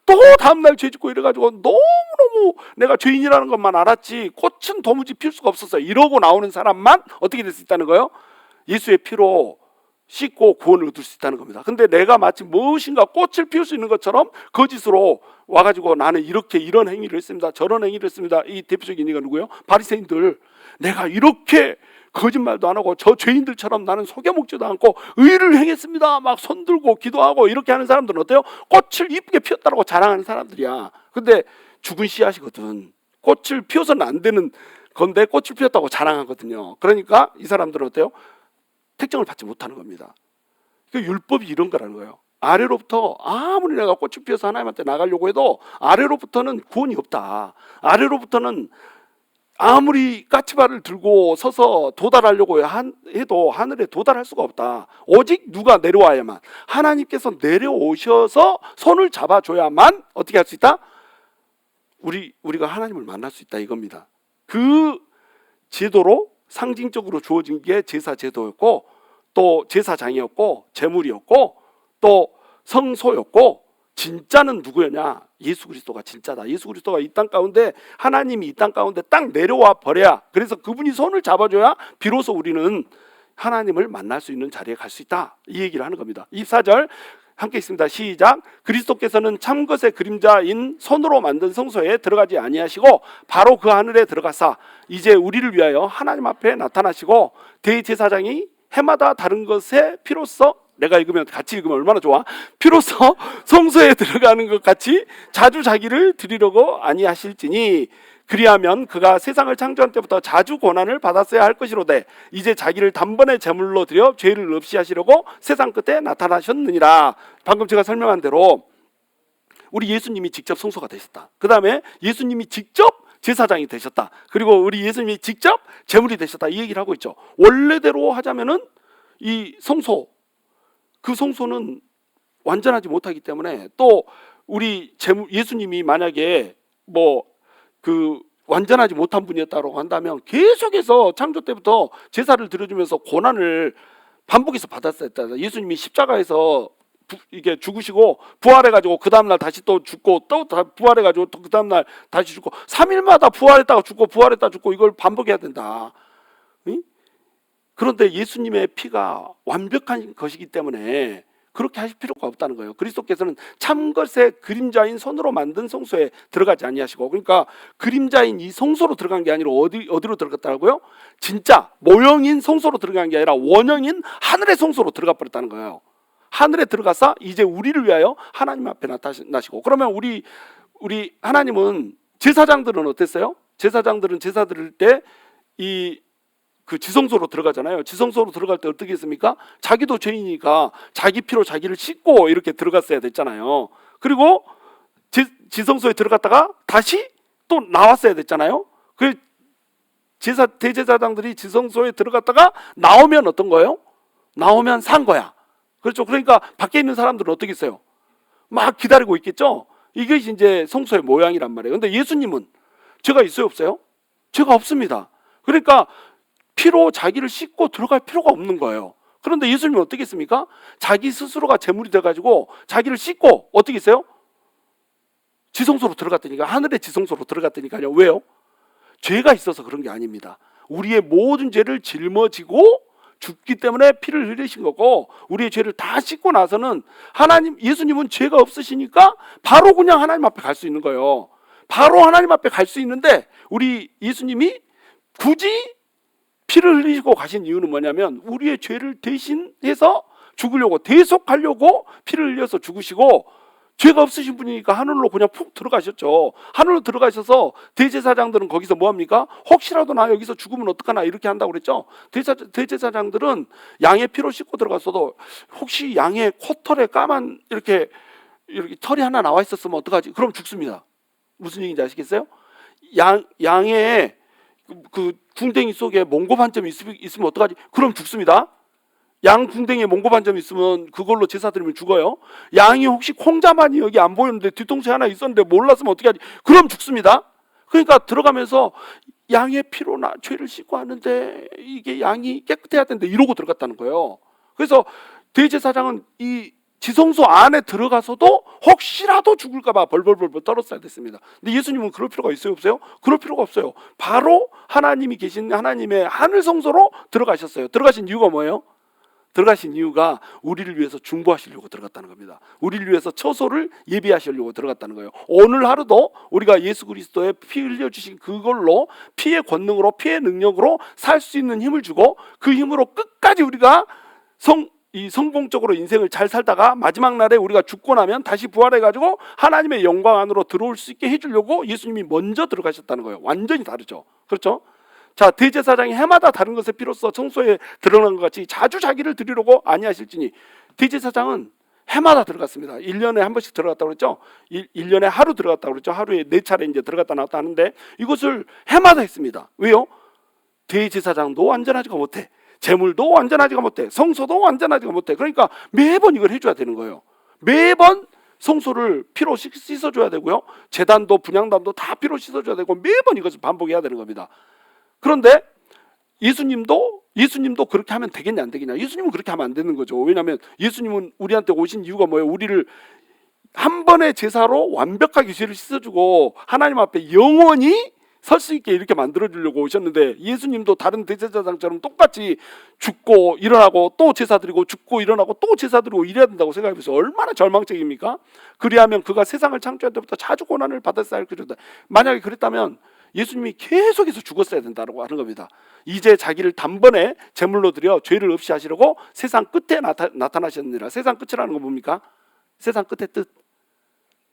A: 또 다음날 죄 짓고 이래가지고 너무너무 내가 죄인이라는 것만 알았지 꽃은 도무지 피울 수가 없었어요. 이러고 나오는 사람만 어떻게 될 수 있다는 거예요? 예수의 피로 씻고 구원을 얻을 수 있다는 겁니다. 근데 내가 마치 무엇인가 꽃을 피울 수 있는 것처럼 거짓으로 와가지고 나는 이렇게 이런 행위를 했습니다, 저런 행위를 했습니다. 이 대표적인 얘기가 누구예요? 바리새인들. 내가 이렇게 거짓말도 안 하고 저 죄인들처럼 나는 속여먹지도 않고 의를 행했습니다, 막 손들고 기도하고 이렇게 하는 사람들은 어때요? 꽃을 이쁘게 피웠다고 자랑하는 사람들이야. 근데 죽은 씨앗이거든. 꽃을 피워서는 안 되는 건데 꽃을 피웠다고 자랑하거든요. 그러니까 이 사람들은 어때요? 택정을 받지 못하는 겁니다. 그 율법이 이런 거라는 거예요. 아래로부터 아무리 내가 꽃을 피워서 하나님한테 나가려고 해도 아래로부터는 구원이 없다. 아래로부터는 아무리 까치발을 들고 서서 도달하려고 해도 하늘에 도달할 수가 없다. 오직 누가 내려와야만, 하나님께서 내려오셔서 손을 잡아줘야만 어떻게 할 수 있다? 우리가 하나님을 만날 수 있다, 이겁니다. 그 제도로 상징적으로 주어진 게 제사 제도였고, 또 제사장이었고, 제물이었고, 또 성소였고, 진짜는 누구였냐? 예수 그리스도가 진짜다. 예수 그리스도가 이 땅 가운데, 하나님이 이 땅 가운데 딱 내려와 버려야, 그래서 그분이 손을 잡아줘야 비로소 우리는 하나님을 만날 수 있는 자리에 갈 수 있다, 이 얘기를 하는 겁니다. 24절 함께 있습니다. 시작. 그리스도께서는 참것의 그림자인 손으로 만든 성소에 들어가지 아니하시고 바로 그 하늘에 들어가사 이제 우리를 위하여 하나님 앞에 나타나시고, 대제사장이 해마다 다른 것에 피로써, 내가 읽으면 같이 읽으면 얼마나 좋아, 피로써 성소에 들어가는 것 같이 자주 자기를 드리려고 아니하실지니 그리하면 그가 세상을 창조한 때부터 자주 고난을 받았어야 할 것이로되 이제 자기를 단번에 제물로 드려 죄를 없이 하시려고 세상 끝에 나타나셨느니라. 방금 제가 설명한 대로 우리 예수님이 직접 성소가 되셨다. 그 다음에 예수님이 직접 제사장이 되셨다. 그리고 우리 예수님이 직접 제물이 되셨다. 이 얘기를 하고 있죠. 원래대로 하자면은 이 성소, 그 성소는 완전하지 못하기 때문에, 또 우리 예수님이 만약에 완전하지 못한 분이었다고 한다면 계속해서 창조 때부터 제사를 드려주면서 고난을 반복해서 받았어야 했다. 예수님이 십자가에서 이게 죽으시고 부활해가지고 그 다음날 다시 또 죽고 또 부활해가지고 또 그 다음날 다시 죽고 3일마다 부활했다가 죽고 부활했다가 죽고 이걸 반복해야 된다. 응? 그런데 예수님의 피가 완벽한 것이기 때문에 그렇게 하실 필요가 없다는 거예요. 그리스도께서는 참것의 그림자인 손으로 만든 성소에 들어가지 아니하시고, 그러니까 그림자인 이 성소로 들어간 게 아니라 어디로 들어갔다고요? 진짜 모형인 성소로 들어간 게 아니라 원형인 하늘의 성소로 들어가 버렸다는 거예요. 하늘에 들어가서 이제 우리를 위하여 하나님 앞에 나타나시고, 그러면 우리 하나님은, 제사장들은 어땠어요? 제사장들은 제사 드릴 때 그 지성소로 들어가잖아요. 지성소로 들어갈 때 어떻게 했습니까? 자기도 죄인이니까 자기 피로 자기를 씻고 이렇게 들어갔어야 됐잖아요. 그리고 지성소에 들어갔다가 다시 또 나왔어야 됐잖아요. 그 대제사장들이 지성소에 들어갔다가 나오면 어떤 거예요? 나오면 산 거야. 그렇죠. 그러니까 밖에 있는 사람들은 어떻게 했어요? 막 기다리고 있겠죠. 이것이 이제 성소의 모양이란 말이에요. 근데 예수님은 죄가 있어요, 없어요? 죄가 없습니다. 그러니까 피로 자기를 씻고 들어갈 필요가 없는 거예요. 그런데 예수님은 어떻게 했습니까? 자기 스스로가 제물이 돼가지고 자기를 씻고 어떻게 했어요? 지성소로 들어갔다니까, 하늘의 지성소로 들어갔다니까요. 왜요? 죄가 있어서 그런 게 아닙니다. 우리의 모든 죄를 짊어지고 죽기 때문에 피를 흘리신 거고, 우리의 죄를 다 씻고 나서는 예수님은 죄가 없으시니까 바로 그냥 하나님 앞에 갈 수 있는 거예요. 바로 하나님 앞에 갈 수 있는데, 우리 예수님이 굳이 피를 흘리시고 가신 이유는 뭐냐면 우리의 죄를 대신해서 죽으려고, 대속하려고 피를 흘려서 죽으시고, 죄가 없으신 분이니까 하늘로 그냥 푹 들어가셨죠. 하늘로 들어가셔서 대제사장들은 거기서 뭐합니까? 혹시라도 나 여기서 죽으면 어떡하나 이렇게 한다고 그랬죠. 대제사장들은 양의 피로 씻고 들어갔어도 혹시 양의 코털에 까만 이렇게 털이 하나 나와 있었으면 어떡하지? 그럼 죽습니다. 무슨 얘기인지 아시겠어요? 양의 그 궁뎅이 속에 몽고 한 점이 있으면 어떡하지? 그럼 죽습니다. 양 궁뎅이에 몽고 한 점이 있으면 그걸로 제사 드리면 죽어요. 양이 혹시 콩자만이 여기 안 보였는데 뒤통수에 하나 있었는데 몰랐으면 어떻게 하지? 그럼 죽습니다. 그러니까 들어가면서 양의 피로 나 죄를 씻고 하는데 이게 양이 깨끗해야 되는데 이러고 들어갔다는 거예요. 그래서 대제사장은 이 지성소 안에 들어가서도 혹시라도 죽을까 봐 벌벌벌 떨었어야 됐습니다. 근데 예수님은 그럴 필요가 있어요, 없어요? 그럴 필요가 없어요. 바로 하나님이 계신 하나님의 하늘 성소로 들어가셨어요. 들어가신 이유가 뭐예요? 들어가신 이유가 우리를 위해서 중보하시려고 들어갔다는 겁니다. 우리를 위해서 처소를 예비하시려고 들어갔다는 거예요. 오늘 하루도 우리가 예수 그리스도의 피 흘려주신 그걸로, 피의 권능으로, 피의 능력으로 살 수 있는 힘을 주고, 그 힘으로 끝까지 우리가 성공적으로 인생을 잘 살다가 마지막 날에 우리가 죽고 나면 다시 부활해가지고 하나님의 영광 안으로 들어올 수 있게 해주려고 예수님이 먼저 들어가셨다는 거예요. 완전히 다르죠. 그렇죠? 자, 대제사장이 해마다 다른 것의 피로써 성소에 들어간 것 같이 자주 자기를 드리려고 아니하실지니, 대제사장은 해마다 들어갔습니다. 1년에 한 번씩 들어갔다고 그랬죠. 1년에 하루 들어갔다고 그랬죠. 하루에 4차례 이제 들어갔다 나왔다 하는데 이것을 해마다 했습니다. 왜요? 대제사장도 완전하지가 못해. 제물도 완전하지가 못해. 성소도 완전하지가 못해. 그러니까 매번 이걸 해줘야 되는 거예요. 매번 성소를 피로 씻어줘야 되고요. 제단도 분향단도 다 피로 씻어줘야 되고 매번 이것을 반복해야 되는 겁니다. 그런데 예수님도 그렇게 하면 되겠냐 안 되겠냐? 예수님은 그렇게 하면 안 되는 거죠. 왜냐하면 예수님은 우리한테 오신 이유가 뭐예요? 우리를 한 번의 제사로 완벽하게 죄를 씻어주고 하나님 앞에 영원히 설 수 있게 이렇게 만들어주려고 오셨는데, 예수님도 다른 대제사장처럼 똑같이 죽고 일어나고 또 제사 드리고 죽고 일어나고 또 제사 드리고 이래야 된다고 생각해보세요. 얼마나 절망적입니까? 그리하면 그가 세상을 창조할 때부터 자주 고난을 받았어야 할 것이다. 만약에 그랬다면 예수님이 계속해서 죽었어야 된다고 하는 겁니다. 이제 자기를 단번에 제물로 드려 죄를 없이 하시려고 세상 끝에 나타나셨느니라. 세상 끝이라는 건 뭡니까? 세상 끝의 뜻.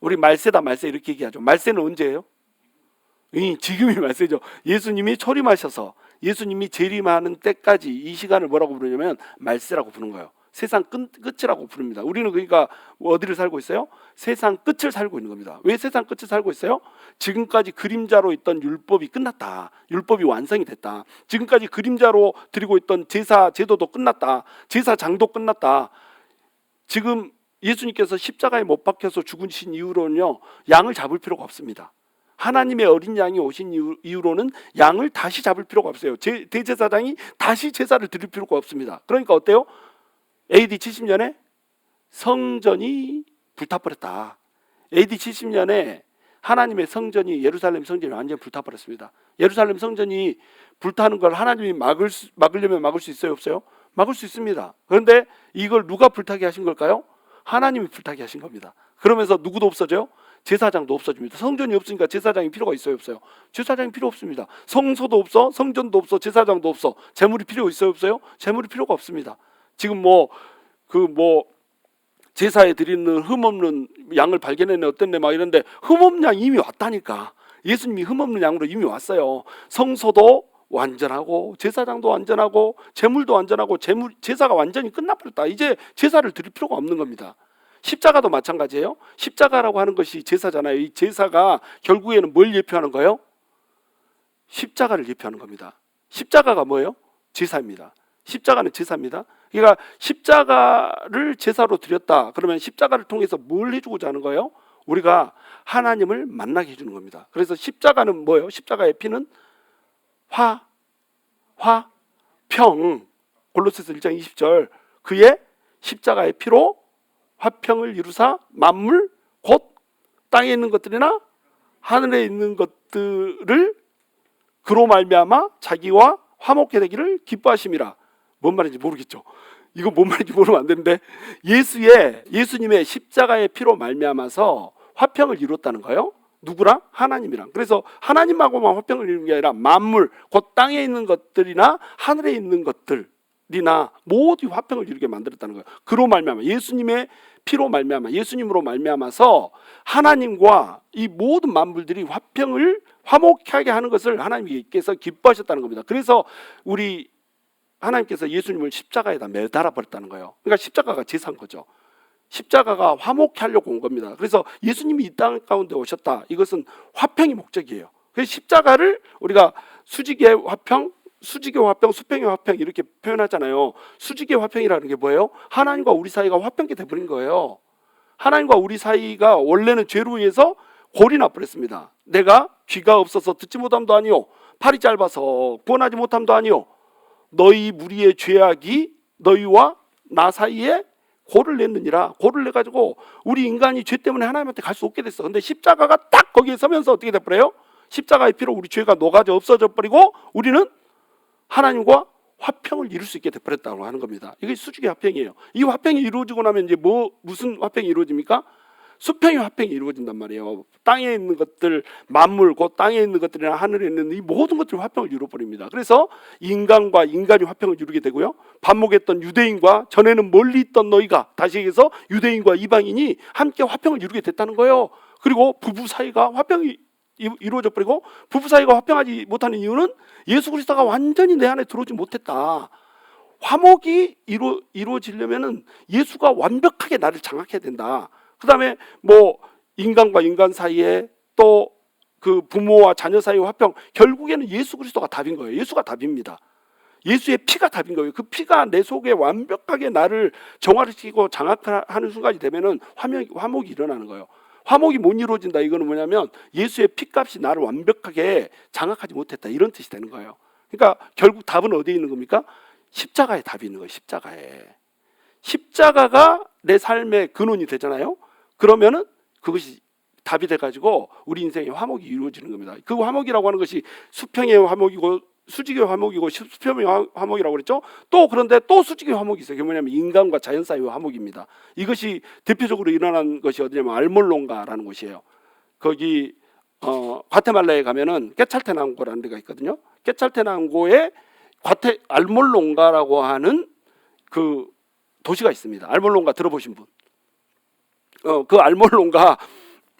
A: 우리 말세다 말세 이렇게 얘기하죠. 말세는 언제예요? 지금이 말세죠. 예수님이 초림하셔서 예수님이 재림하는 때까지 이 시간을 뭐라고 부르냐면 말세라고 부르는 거예요. 세상 끝이라고 부릅니다. 우리는 그러니까 어디를 살고 있어요? 세상 끝을 살고 있는 겁니다. 왜 세상 끝을 살고 있어요? 지금까지 그림자로 있던 율법이 끝났다. 율법이 완성이 됐다. 지금까지 그림자로 드리고 있던 제사 제도도 끝났다. 제사장도 끝났다. 지금 예수님께서 십자가에 못 박혀서 죽으신 이후로는요, 양을 잡을 필요가 없습니다. 하나님의 어린 양이 오신 이후로는 양을 다시 잡을 필요가 없어요. 대제사장이 다시 제사를 드릴 필요가 없습니다. 그러니까 어때요? AD 70년에 성전이 불타버렸다. AD 70년에 하나님의 성전이, 예루살렘 성전이 완전히 불타버렸습니다. 예루살렘 성전이 불타는 걸 하나님이 막으려면 막을 수 있어요, 없어요? 막을 수 있습니다. 그런데 이걸 누가 불타게 하신 걸까요? 하나님이 불타게 하신 겁니다. 그러면서 누구도 없어져요? 제사장도 없어집니다. 성전이 없으니까 제사장이 필요가 있어요, 없어요? 제사장이 필요 없습니다. 성소도 없어, 성전도 없어, 제사장도 없어. 제물이 필요 있어요, 없어요? 제물이 필요가 없습니다. 지금 제사에 드리는 흠없는 양을 발견했네, 어땠네 막 이런데 흠없는 양 이미 왔다니까. 예수님이 흠없는 양으로 이미 왔어요. 성소도 완전하고 제사장도 완전하고 제물도 완전하고 제사가 완전히 끝나버렸다. 이제 제사를 드릴 필요가 없는 겁니다. 십자가도 마찬가지예요. 십자가라고 하는 것이 제사잖아요. 이 제사가 결국에는 뭘 예표하는 거예요? 십자가를 예표하는 겁니다. 십자가가 뭐예요? 제사입니다. 십자가는 제사입니다. 그러니까 십자가를 제사로 드렸다. 그러면 십자가를 통해서 뭘 해주고자 하는 거예요? 우리가 하나님을 만나게 해주는 겁니다. 그래서 십자가는 뭐예요? 십자가의 피는 화평. 골로새서 1장 20절. 그의 십자가의 피로 화평을 이루사 만물 곧 땅에 있는 것들이나 하늘에 있는 것들을 그로 말미암아 자기와 화목게 되기를 기뻐하심이라. 뭔 말인지 모르겠죠. 이거 뭔 말인지 모르면 안 되는데, 예수님의 십자가의 피로 말미암아서 화평을 이뤘다는 거예요. 누구랑? 하나님이랑. 그래서 하나님하고만 화평을 이루는 게 아니라 만물, 곧 땅에 있는 것들이나 하늘에 있는 것들이나 모두 화평을 이루게 만들었다는 거예요. 그로 말미암아, 예수님의 피로 말미암아, 예수님으로 말미암아서 하나님과 이 모든 만물들이 화목하게 하는 것을 하나님께서 기뻐하셨다는 겁니다. 그래서 하나님께서 예수님을 십자가에다 매달아 버렸다는 거예요. 그러니까 십자가가 제사인 거죠. 십자가가 화목케 하려고 온 겁니다. 그래서 예수님이 이 땅 가운데 오셨다. 이것은 화평이 목적이에요. 그래서 십자가를 우리가 수직의 화평, 수평의 화평 이렇게 표현하잖아요. 수직의 화평이라는 게 뭐예요? 하나님과 우리 사이가 화평케 돼버린 거예요. 하나님과 우리 사이가 원래는 죄로 인해서 골이 나버렸습니다. 내가 귀가 없어서 듣지 못함도 아니요, 팔이 짧아서 구원하지 못함도 아니요, 너희 무리의 죄악이 너희와 나 사이에 골을 냈느니라. 골을 내가지고 우리 인간이 죄 때문에 하나님한테 갈 수 없게 됐어. 근데 십자가가 딱 거기에 서면서 어떻게 돼버려요? 십자가의 피로 우리 죄가 녹아져 없어져 버리고 우리는 하나님과 화평을 이룰 수 있게 돼버렸다고 하는 겁니다. 이게 수직의 화평이에요. 이 화평이 이루어지고 나면 이제 무슨 화평이 이루어집니까? 수평의 화평이 이루어진단 말이에요. 땅에 있는 것들, 만물, 곧 땅에 있는 것들이나 하늘에 있는 이 모든 것들이 화평을 이루어버립니다. 그래서 인간과 인간이 화평을 이루게 되고요, 반목했던 유대인과 전에는 멀리 있던 너희가, 다시 얘기해서 유대인과 이방인이 함께 화평을 이루게 됐다는 거예요. 그리고 부부 사이가 화평이 이루어져 버리고, 부부 사이가 화평하지 못하는 이유는 예수 그리스도가 완전히 내 안에 들어오지 못했다. 화목이 이루어지려면은 예수가 완벽하게 나를 장악해야 된다. 그 다음에 인간과 인간 사이에 또 그 부모와 자녀 사이의 화평, 결국에는 예수 그리스도가 답인 거예요. 예수가 답입니다. 예수의 피가 답인 거예요. 그 피가 내 속에 완벽하게 나를 정화시키고 장악하는 순간이 되면은 화목이 일어나는 거예요. 화목이 못 이루어진다. 이거는 뭐냐면 예수의 피값이 나를 완벽하게 장악하지 못했다. 이런 뜻이 되는 거예요. 그러니까 결국 답은 어디에 있는 겁니까? 십자가에 답이 있는 거예요. 십자가가 내 삶의 근원이 되잖아요. 그러면은 그것이 답이 돼가지고 우리 인생의 화목이 이루어지는 겁니다. 그 화목이라고 하는 것이 수평의 화목이고 수직의 화목이고 수평의 화목이라고 그랬죠. 그런데 또 수직의 화목이 있어요. 그게 뭐냐면 인간과 자연 사이의 화목입니다. 이것이 대표적으로 일어난 것이 어디냐면 알몰론가라는 곳이에요. 거기 과테말라에 가면은 깨찰테낭고라는 데가 있거든요. 깨찰테낭고에 알몰론가라고 하는 그 도시가 있습니다. 알몰론가 들어보신 분? 그 알몰론가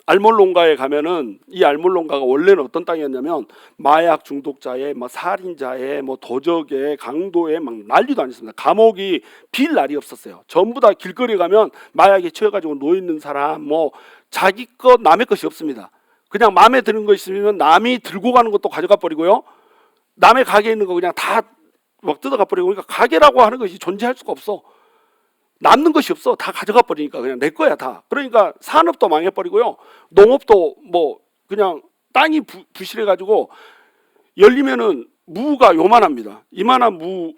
A: 알몰론가에 가면은 이 알몰론가가 원래는 어떤 땅이었냐면 마약 중독자의, 뭐 살인자의, 뭐 도적의, 강도의 막 난리도 아니었습니다. 감옥이 빌 날이 없었어요. 전부 다 길거리 가면 마약에 취해가지고 누워 있는 사람, 뭐 자기 것 남의 것이 없습니다. 그냥 마음에 드는 거 있으면 남이 들고 가는 것도 가져가 버리고요. 남의 가게에 있는 거 그냥 다 막 뜯어가 버리고, 그러니까 가게라고 하는 것이 존재할 수가 없어. 남는 것이 없어. 다 가져가 버리니까 그냥 내 거야 다. 그러니까 산업도 망해버리고요. 농업도 뭐 그냥 땅이 부실해가지고 열리면은 무가 요만합니다. 이만한 무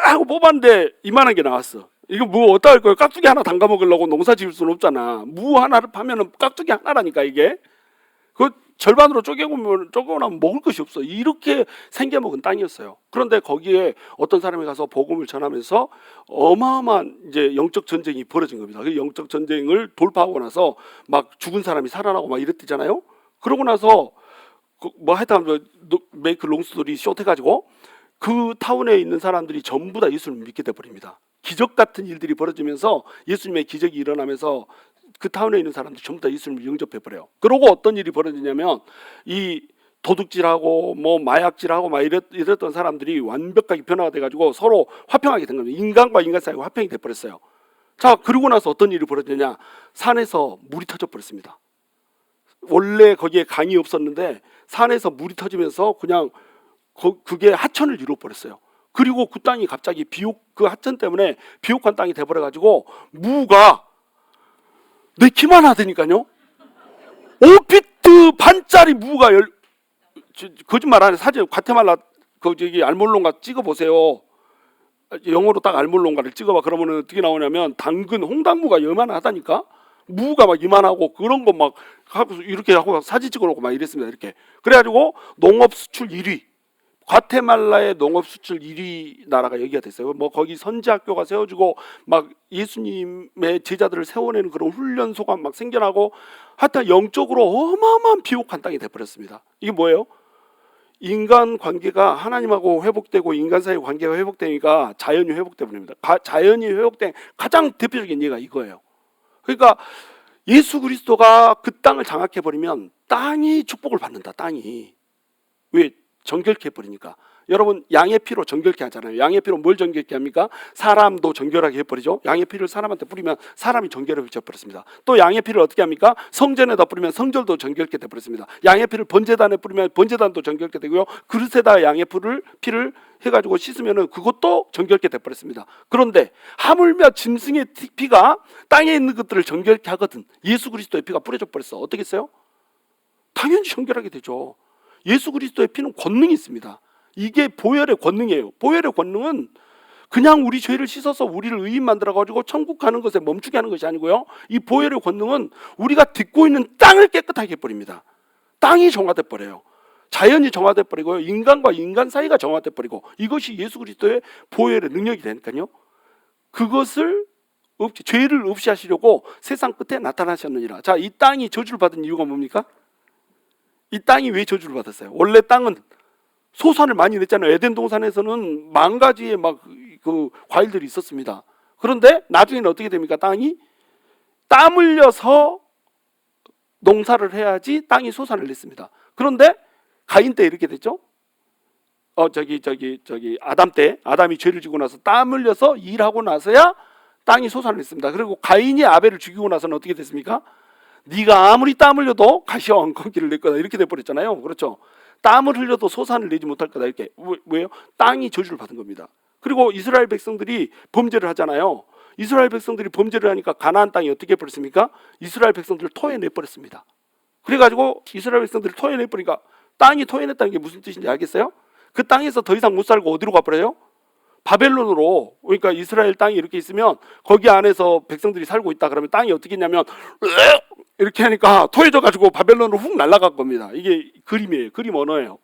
A: 하고 뽑았는데 이만한 게 나왔어. 이거 무 어디다 할 거예요? 깍두기 하나 담가 먹으려고 농사 지을 수는 없잖아. 무 하나를 파면은 깍두기 하나라니까 이게. 그 절반으로 쪼개고나면 먹을 것이 없어. 이렇게 생겨먹은 땅이었어요. 그런데 거기에 어떤 사람이 가서 복음을 전하면서 어마어마한 이제 영적 전쟁이 벌어진 겁니다. 그 영적 전쟁을 돌파하고 나서 막 죽은 사람이 살아나고 막 이랬대잖아요. 그러고 나서 뭐 하여튼 메이크 롱스토리 숏해가지고 그 타운에 있는 사람들이 전부 다 예수를 믿게 돼버립니다. 기적 같은 일들이 벌어지면서 예수님의 기적이 일어나면서 그 타운에 있는 사람들 전부 다 예수님을 영접해버려요. 그러고 어떤 일이 벌어지냐면 이 도둑질하고 뭐 마약질하고 막 이랬던 사람들이 완벽하게 변화가 돼가지고 서로 화평하게 된 겁니다. 인간과 인간 사이가 화평이 돼버렸어요. 자, 그러고 나서 어떤 일이 벌어지냐? 산에서 물이 터져버렸습니다. 원래 거기에 강이 없었는데 산에서 물이 터지면서 그냥 그게 하천을 이루어버렸어요. 그리고 그 땅이 갑자기 그 하천 때문에 비옥한 땅이 돼버려가지고 무가 내 키만 하다니까요. 5피트 반짜리 무가 거짓말 안 해. 사진 과테말라 저기 알몰론가 찍어보세요. 영어로 딱 알몰론가를 찍어봐. 그러면 어떻게 나오냐면 당근 홍당무가 요만하다니까. 무가 막 이만하고 그런 거 막 하고 이렇게 하고 사진 찍어놓고 막 이랬습니다. 이렇게 그래가지고 농업 수출 1위, 과테말라의 농업 수출 1위 나라가 여기가 됐어요. 뭐 거기 선지학교가 세워지고 막 예수님의 제자들을 세워내는 그런 훈련소가 막 생겨나고 하여튼 영적으로 어마어마한 비옥한 땅이 돼버렸습니다. 이게 뭐예요? 인간 관계가 하나님하고 회복되고 인간 사이 관계가 회복되니까 자연이 회복되버립니다. 자연이 회복된 가장 대표적인 예가 이거예요. 그러니까 예수 그리스도가 그 땅을 장악해버리면 땅이 축복을 받는다. 땅이. 왜? 정결케 해버리니까. 여러분 양의 피로 정결케 하잖아요. 양의 피로 뭘 정결케 합니까? 사람도 정결하게 해버리죠. 양의 피를 사람한테 뿌리면 사람이 정결을 비춰버렸습니다. 또 양의 피를 어떻게 합니까? 성전에다 뿌리면 성전도 정결케 돼버렸습니다. 양의 피를 번제단에 뿌리면 번제단도 정결케 되고요. 그릇에다 양의 피를 해가지고 씻으면은 그것도 정결케 돼버렸습니다. 그런데 하물며 짐승의 피가 땅에 있는 것들을 정결케 하거든. 예수 그리스도의 피가 뿌려져 버렸어. 어떻겠어요? 당연히 정결하게 되죠. 예수 그리스도의 피는 권능이 있습니다. 이게 보혈의 권능이에요. 보혈의 권능은 그냥 우리 죄를 씻어서 우리를 의인 만들어가지고 천국 가는 것에 멈추게 하는 것이 아니고요. 이 보혈의 권능은 우리가 딛고 있는 땅을 깨끗하게 해버립니다. 땅이 정화돼 버려요. 자연이 정화돼 버리고요. 인간과 인간 사이가 정화돼 버리고 이것이 예수 그리스도의 보혈의 능력이 되니까요. 그것을 죄를 없이 하시려고 세상 끝에 나타나셨느니라. 자, 이 땅이 저주를 받은 이유가 뭡니까? 이 땅이 왜 저주를 받았어요? 원래 땅은 소산을 많이 냈잖아요. 에덴 동산에서는 만 가지의 막 그 과일들이 있었습니다. 그런데 나중에는 어떻게 됩니까? 땅이 땀 흘려서 농사를 해야지 땅이 소산을 냈습니다. 그런데 가인 때 이렇게 됐죠? 아담 때 아담이 죄를 지고 나서 땀 흘려서 일하고 나서야 땅이 소산을 냈습니다. 그리고 가인이 아벨을 죽이고 나서는 어떻게 됐습니까? 네가 아무리 땀 흘려도 가시와 엉겅퀴를 낼 거다 이렇게 돼버렸잖아요. 그렇죠? 땀을 흘려도 소산을 내지 못할 거다 이렇게. 왜요? 땅이 저주를 받은 겁니다. 그리고 이스라엘 백성들이 범죄를 하잖아요. 이스라엘 백성들이 범죄를 하니까 가나안 땅이 어떻게 해버렸습니까? 이스라엘 백성들을 토해내버렸습니다. 그래가지고 이스라엘 백성들을 토해내버리니까 땅이 토해냈다는 게 무슨 뜻인지 알겠어요? 그 땅에서 더 이상 못 살고 어디로 가버려요? 바벨론으로. 그러니까 이스라엘 땅이 이렇게 있으면 거기 안에서 백성들이 살고 있다 그러면 땅이 어떻게 했냐면 이렇게 하니까 토해져가지고 바벨론으로 훅 날아갈 겁니다. 이게 그림이에요. 그림 언어예요.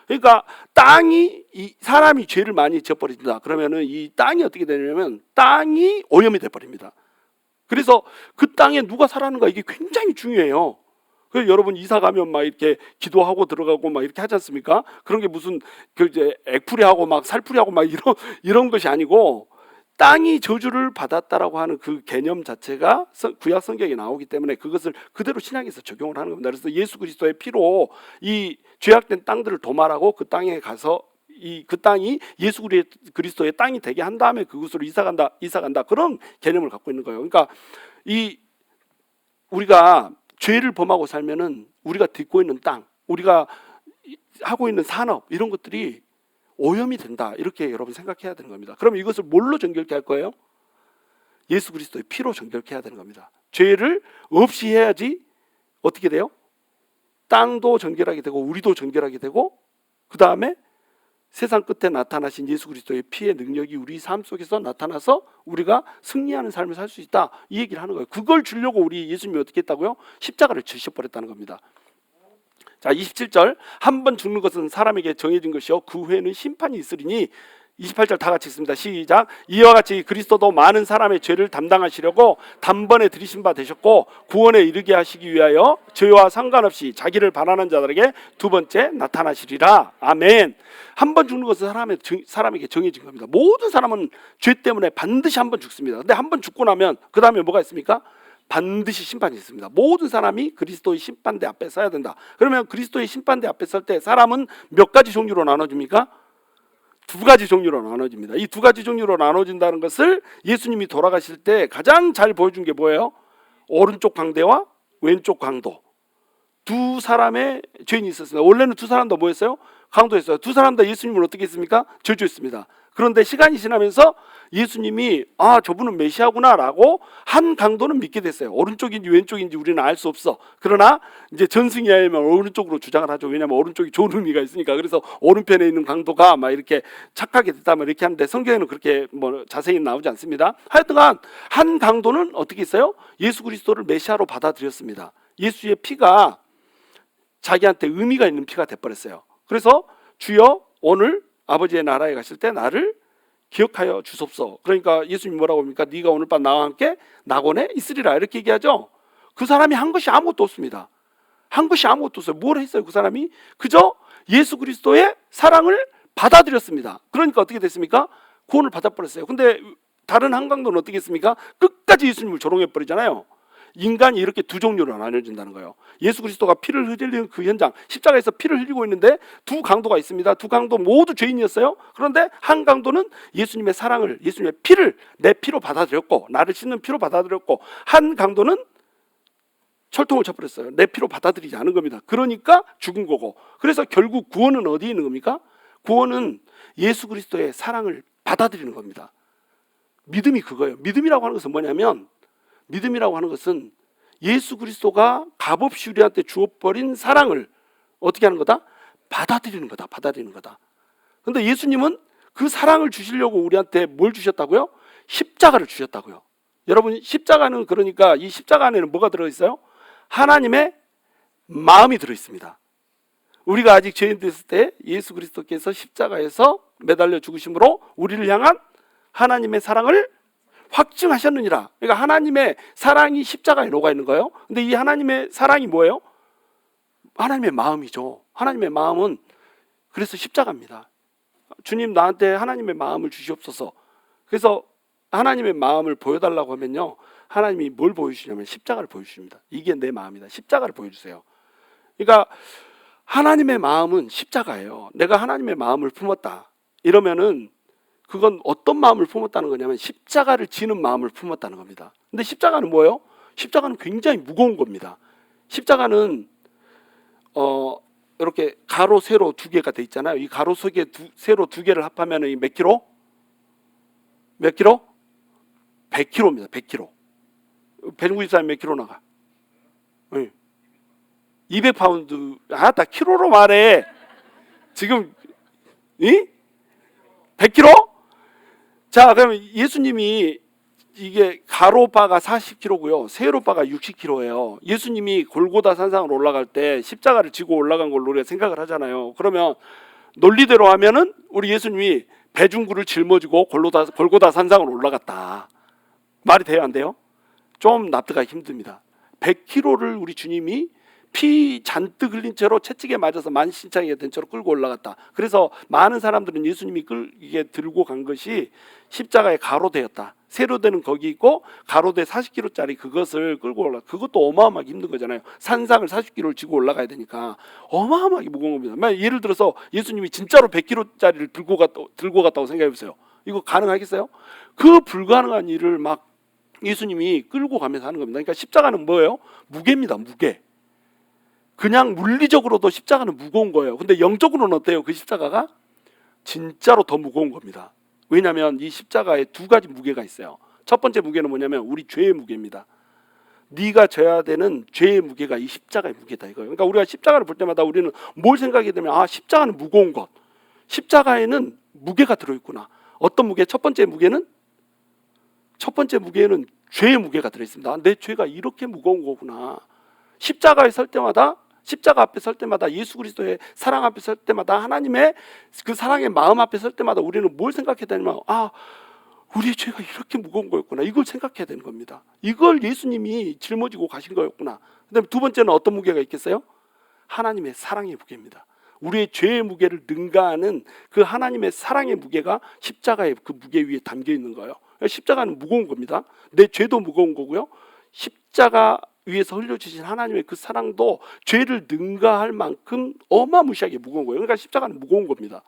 A: 그러니까 땅이 사람이 죄를 많이 져버린다 그러면은 이 땅이 어떻게 되냐면 땅이 오염이 돼버립니다. 그래서 그 땅에 누가 살았는가 이게 굉장히 중요해요. 그래서 여러분 이사 가면 막 이렇게 기도하고 들어가고 막 이렇게 하지 않습니까? 그런 게 무슨 그 이제 액풀이하고 막 살풀이하고 막 이런 것이 아니고 땅이 저주를 받았다라고 하는 그 개념 자체가 구약 성경에 나오기 때문에 그것을 그대로 신약에서 적용을 하는 겁니다. 그래서 예수 그리스도의 피로 이 죄악된 땅들을 도말하고 그 땅에 가서 그 땅이 예수 그리스도의 땅이 되게 한 다음에 그곳으로 이사 간다 그런 개념을 갖고 있는 거예요. 그러니까 우리가 죄를 범하고 살면은 우리가 딛고 있는 땅, 우리가 하고 있는 산업 이런 것들이 오염이 된다 이렇게 여러분 생각해야 되는 겁니다. 그럼 이것을 뭘로 정결케 할 거예요? 예수 그리스도의 피로 정결케 해야 되는 겁니다. 죄를 없이 해야지 어떻게 돼요? 땅도 정결하게 되고 우리도 정결하게 되고 그 다음에 세상 끝에 나타나신 예수 그리스도의 피의 능력이 우리 삶 속에서 나타나서 우리가 승리하는 삶을 살 수 있다 이 얘기를 하는 거예요. 그걸 주려고 우리 예수님이 어떻게 했다고요? 십자가를 지셔버렸다는 겁니다. 자 27절 한 번 죽는 것은 사람에게 정해진 것이요 그 후에는 심판이 있으리니 28절 다 같이 읽습니다. 시작. 이와 같이 그리스도도 많은 사람의 죄를 담당하시려고 단번에 들이신 바 되셨고 구원에 이르게 하시기 위하여 죄와 상관없이 자기를 바라는 자들에게 두 번째 나타나시리라. 아멘. 한 번 죽는 것은 사람에게 정해진 겁니다. 모든 사람은 죄 때문에 반드시 한 번 죽습니다. 근데 한 번 죽고 나면 그 다음에 뭐가 있습니까? 반드시 심판이 있습니다. 모든 사람이 그리스도의 심판대 앞에 서야 된다. 그러면 그리스도의 심판대 앞에 설 때 사람은 몇 가지 종류로 나눠집니까? 두 가지 종류로 나눠집니다. 이 두 가지 종류로 나눠진다는 것을 예수님이 돌아가실 때 가장 잘 보여준 게 뭐예요? 오른쪽 강대와 왼쪽 강도. 두 사람의 죄인이 있었습니다. 원래는 두 사람 다 뭐였어요? 강도였어요. 두 사람 다 예수님을 어떻게 했습니까? 저주했습니다. 그런데 시간이 지나면서 예수님이 저분은 메시아구나 라고 한 강도는 믿게 됐어요. 오른쪽인지 왼쪽인지 우리는 알 수 없어. 그러나 이제 전승이야면 오른쪽으로 주장을 하죠. 왜냐하면 오른쪽이 좋은 의미가 있으니까. 그래서 오른편에 있는 강도가 막 이렇게 착하게 됐다 뭐 이렇게 하는데 성경에는 그렇게 뭐 자세히 나오지 않습니다. 하여튼간 한 강도는 어떻게 했어요? 예수 그리스도를 메시아로 받아들였습니다. 예수의 피가 자기한테 의미가 있는 피가 돼버렸어요. 그래서 주여 오늘 아버지의 나라에 가실 때 나를 기억하여 주소서. 그러니까 예수님이 뭐라고 합니까? 네가 오늘 밤 나와 함께 낙원에 있으리라 이렇게 얘기하죠. 그 사람이 한 것이 아무것도 없습니다. 한 것이 아무것도 없어요. 뭘 했어요? 그 사람이 그저 예수 그리스도의 사랑을 받아들였습니다. 그러니까 어떻게 됐습니까? 구원을 받아버렸어요. 근데 다른 한 강도는 어떻게 했습니까? 끝까지 예수님을 조롱해버리잖아요. 인간이 이렇게 두 종류로 나눠진다는 거예요. 예수 그리스도가 피를 흘리는 그 현장, 십자가에서 피를 흘리고 있는데 두 강도가 있습니다. 두 강도 모두 죄인이었어요. 그런데 한 강도는 예수님의 사랑을, 예수님의 피를 내 피로 받아들였고 나를 씻는 피로 받아들였고 한 강도는 철통을 쳐버렸어요. 내 피로 받아들이지 않은 겁니다. 그러니까 죽은 거고. 그래서 결국 구원은 어디에 있는 겁니까? 구원은 예수 그리스도의 사랑을 받아들이는 겁니다. 믿음이 그거예요. 믿음이라고 하는 것은 뭐냐면 믿음이라고 하는 것은 예수 그리스도가 값없이 우리한테 주어버린 사랑을 어떻게 하는 거다? 받아들이는 거다. 받아들이는 거다. 그런데 예수님은 그 사랑을 주시려고 우리한테 뭘 주셨다고요? 십자가를 주셨다고요. 여러분 십자가는 그러니까 이 십자가 안에는 뭐가 들어있어요? 하나님의 마음이 들어있습니다. 우리가 아직 죄인 됐을 때 예수 그리스도께서 십자가에서 매달려 죽으심으로 우리를 향한 하나님의 사랑을 확증하셨느니라. 그러니까 하나님의 사랑이 십자가에 녹아 있는 거예요. 근데 이 하나님의 사랑이 뭐예요? 하나님의 마음이죠. 하나님의 마음은 그래서 십자가입니다. 주님 나한테 하나님의 마음을 주시옵소서. 그래서 하나님의 마음을 보여달라고 하면요, 하나님이 뭘 보여주시냐면 십자가를 보여주십니다. 이게 내 마음이다. 십자가를 보여주세요. 그러니까 하나님의 마음은 십자가예요. 내가 하나님의 마음을 품었다 이러면은 그건 어떤 마음을 품었다는 거냐면 십자가를 지는 마음을 품었다는 겁니다. 근데 십자가는 뭐예요? 십자가는 굉장히 무거운 겁니다. 십자가는 이렇게 가로 세로 두 개가 돼 있잖아요. 이 가로 세로 두 개를 합하면 이 몇 킬로? 몇 킬로? 100킬로입니다. 100킬로. 배중구 집사님 몇 킬로 나가? 200파운드. 나 킬로로 말해. 지금 100킬로? 자, 그러면 예수님이 이게 가로바가 40kg고요. 세로바가 60kg예요. 예수님이 골고다 산상으로 올라갈 때 십자가를 지고 올라간 걸로 우리가 생각을 하잖아요. 그러면 논리대로 하면은 우리 예수님이 배중구를 짊어지고 골고다 산상으로 올라갔다. 말이 돼요, 안 돼요? 좀 납득하기 힘듭니다. 100kg를 우리 주님이 피 잔뜩 흘린 채로 채찍에 맞아서 만신창이가 된 채로 끌고 올라갔다. 그래서 많은 사람들은 예수님이 이게 들고 간 것이 십자가에 가로되었다. 세로되는 거기 있고 가로대 40kg짜리 그것을 끌고 올라. 그것도 어마어마하게 힘든 거잖아요. 산상을 40kg를 지고 올라가야 되니까 어마어마하게 무거운 겁니다. 만약 예를 들어서 예수님이 진짜로 100kg짜리를 들고 갔다고 생각해 보세요. 이거 가능하겠어요? 그 불가능한 일을 막 예수님이 끌고 가면서 하는 겁니다. 그러니까 십자가는 뭐예요? 무게입니다. 무게. 그냥 물리적으로도 십자가는 무거운 거예요. 근데 영적으로는 어때요? 그 십자가가 진짜로 더 무거운 겁니다. 왜냐하면 이 십자가에 두 가지 무게가 있어요. 첫 번째 무게는 뭐냐면 우리 죄의 무게입니다. 네가 져야 되는 죄의 무게가 이 십자가의 무게다 이거예요. 그러니까 우리가 십자가를 볼 때마다 우리는 뭘 생각하게 되면 십자가는 무거운 것. 십자가에는 무게가 들어있구나. 어떤 무게? 첫 번째 무게는 죄의 무게가 들어있습니다. 내 죄가 이렇게 무거운 거구나. 십자가에 설 때마다, 십자가 앞에 설 때마다, 예수 그리스도의 사랑 앞에 설 때마다, 하나님의 그 사랑의 마음 앞에 설 때마다 우리는 뭘 생각해야 되냐면 우리의 죄가 이렇게 무거운 거였구나. 이걸 생각해야 되는 겁니다. 이걸 예수님이 짊어지고 가신 거였구나. 그다음에 두 번째는 어떤 무게가 있겠어요? 하나님의 사랑의 무게입니다. 우리의 죄의 무게를 능가하는 그 하나님의 사랑의 무게가 십자가의 그 무게 위에 담겨 있는 거예요. 십자가는 무거운 겁니다. 내 죄도 무거운 거고요. 십자가 위에서 흘려주신 하나님의 그 사랑도 죄를 능가할 만큼 어마무시하게 무거운 거예요. 그러니까 십자가는 무거운 겁니다.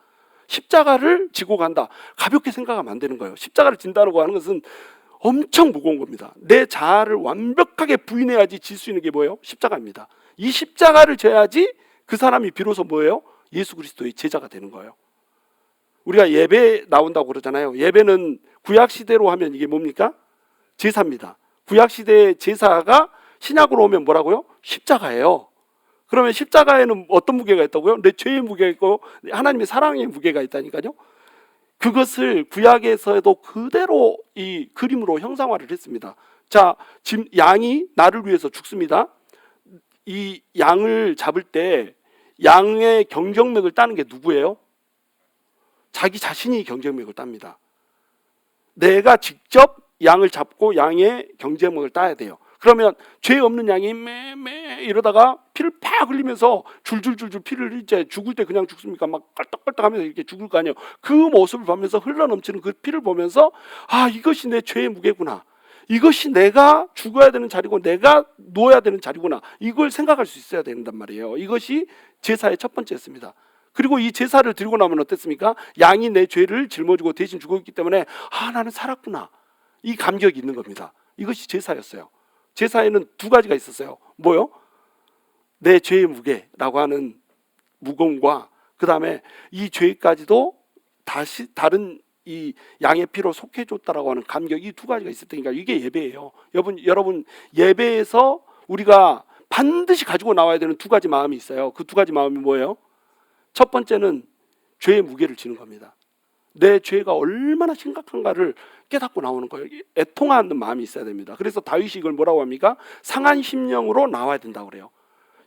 A: 십자가를 지고 간다. 가볍게 생각하면 안 되는 거예요. 십자가를 진다고 하는 것은 엄청 무거운 겁니다. 내 자아를 완벽하게 부인해야지 질 수 있는 게 뭐예요? 십자가입니다. 이 십자가를 져야지 그 사람이 비로소 뭐예요? 예수 그리스도의 제자가 되는 거예요. 우리가 예배 나온다고 그러잖아요. 예배는 구약시대로 하면 이게 뭡니까? 제사입니다. 구약시대의 제사가 신약으로 오면 뭐라고요? 십자가예요. 그러면 십자가에는 어떤 무게가 있다고요? 내 죄의 무게가 있고 하나님의 사랑의 무게가 있다니까요. 그것을 구약에서도 그대로 이 그림으로 형상화를 했습니다. 자, 지금 양이 나를 위해서 죽습니다. 이 양을 잡을 때 양의 경정맥을 따는 게 누구예요? 자기 자신이 경정맥을 땁니다. 내가 직접 양을 잡고 양의 경정맥을 따야 돼요. 그러면 죄 없는 양이 매매 이러다가 피를 팍 흘리면서 줄줄줄줄 피를 흘리지 죽을 때 그냥 죽습니까? 막 깔떡깔떡하면서 이렇게 죽을 거 아니에요. 그 모습을 보면서 흘러넘치는 그 피를 보면서 이것이 내 죄의 무게구나. 이것이 내가 죽어야 되는 자리고 내가 누워야 되는 자리구나. 이걸 생각할 수 있어야 된단 말이에요. 이것이 제사의 첫 번째였습니다. 그리고 이 제사를 드리고 나면 어땠습니까? 양이 내 죄를 짊어지고 대신 죽었기 때문에 나는 살았구나. 이 감격이 있는 겁니다. 이것이 제사였어요. 제사에는 두 가지가 있었어요. 뭐요? 내 죄의 무게라고 하는 무거움과 그 다음에 이 죄까지도 다시 다른 이 양의 피로 속해줬다라고 하는 감격이 두 가지가 있을 테니까 이게 예배예요. 여러분 예배에서 우리가 반드시 가지고 나와야 되는 두 가지 마음이 있어요. 그 두 가지 마음이 뭐예요? 첫 번째는 죄의 무게를 지는 겁니다. 내 죄가 얼마나 심각한가를 깨닫고 나오는 거예요. 애통하는 마음이 있어야 됩니다. 그래서 다윗이 이걸 뭐라고 합니까? 상한 심령으로 나와야 된다고 그래요.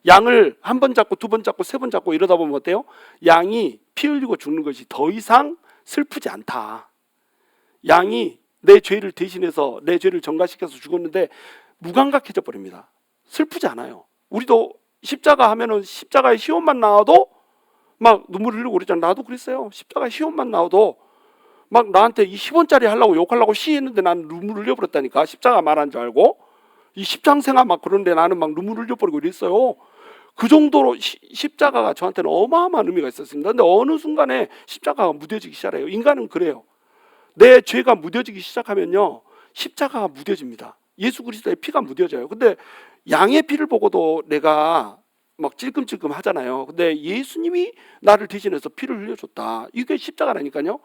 A: 양을 한 번 잡고 두 번 잡고 세 번 잡고 이러다 보면 어때요? 양이 피 흘리고 죽는 것이 더 이상 슬프지 않다. 양이 내 죄를 대신해서 내 죄를 전가시켜서 죽었는데 무감각해져 버립니다. 슬프지 않아요. 우리도 십자가 하면은 십자가의 시온만 나와도 막 눈물 흘리고 그러잖아요. 나도 그랬어요. 십자가의 시온만 나와도 막 나한테 이 10원짜리 하려고 욕하려고 시했는데 나는 눈물 흘려버렸다니까. 십자가 말한 줄 알고 이 십장생아 막 그런데 나는 막 눈물 흘려버리고 이랬어요. 그 정도로 십자가가 저한테는 어마어마한 의미가 있었습니다. 근데 어느 순간에 십자가가 무뎌지기 시작해요. 인간은 그래요. 내 죄가 무뎌지기 시작하면요 십자가가 무뎌집니다. 예수 그리스도의 피가 무뎌져요. 근데 양의 피를 보고도 내가 막 찔끔찔끔 하잖아요. 근데 예수님이 나를 대신해서 피를 흘려줬다. 이게 십자가라니까요.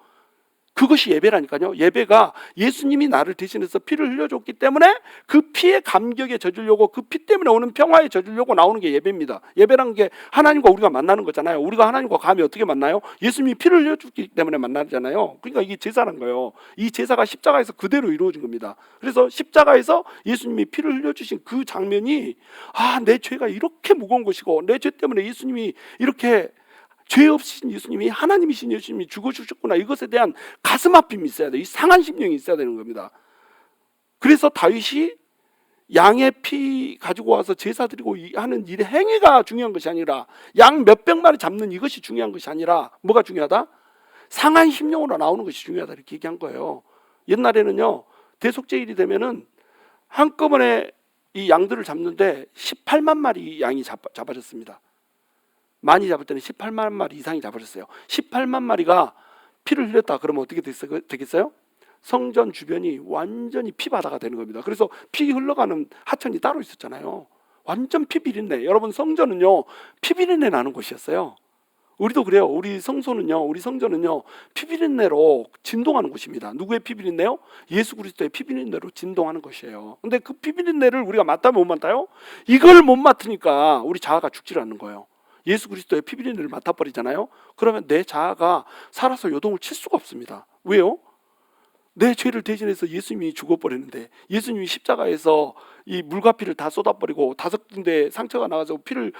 A: 그것이 예배라니까요. 예배가 예수님이 나를 대신해서 피를 흘려줬기 때문에 그 피의 감격에 젖으려고 그 피 때문에 오는 평화에 젖으려고 나오는 게 예배입니다. 예배란 게 하나님과 우리가 만나는 거잖아요. 우리가 하나님과 감히 어떻게 만나요? 예수님이 피를 흘려줬기 때문에 만나잖아요. 그러니까 이게 제사란 거예요. 이 제사가 십자가에서 그대로 이루어진 겁니다. 그래서 십자가에서 예수님이 피를 흘려주신 그 장면이 내 죄가 이렇게 무거운 것이고 내 죄 때문에 예수님이 이렇게 죄 없으신 예수님이 하나님이신 예수님이 죽어주셨구나. 이것에 대한 가슴 아픔이 있어야 돼요. 이 상한 심령이 있어야 되는 겁니다. 그래서 다윗이 양의 피 가지고 와서 제사 드리고 하는 일의 행위가 중요한 것이 아니라 양 몇백 마리 잡는 이것이 중요한 것이 아니라 뭐가 중요하다? 상한 심령으로 나오는 것이 중요하다 이렇게 얘기한 거예요. 옛날에는요 대속제일이 되면은 한꺼번에 이 양들을 잡는데 18만 마리 양이 잡아졌습니다. 많이 잡을 때는 18만 마리 이상이 잡아졌어요. 18만 마리가 피를 흘렸다 그러면 어떻게 되겠어요? 성전 주변이 완전히 피바다가 되는 겁니다. 그래서 피 흘러가는 하천이 따로 있었잖아요. 완전 피비린내. 여러분 성전은요 피비린내 나는 곳이었어요. 우리도 그래요. 우리 성전은요 피비린내로 진동하는 곳입니다. 누구의 피비린내요? 예수 그리스도의 피비린내로 진동하는 것이에요. 근데 그 피비린내를 우리가 맡다면 못 맡아요? 이걸 못 맡으니까 우리 자아가 죽질 않는 거예요. 예수 그리스도의 피비린내를 맡아버리잖아요. 그러면 내 자아가 살아서 요동을 칠 수가 없습니다. 왜요? 내 죄를 대신해서 예수님이 죽어버렸는데, 예수님이 십자가에서 이 물과 피를 다 쏟아버리고 5군데 상처가 나가서 피를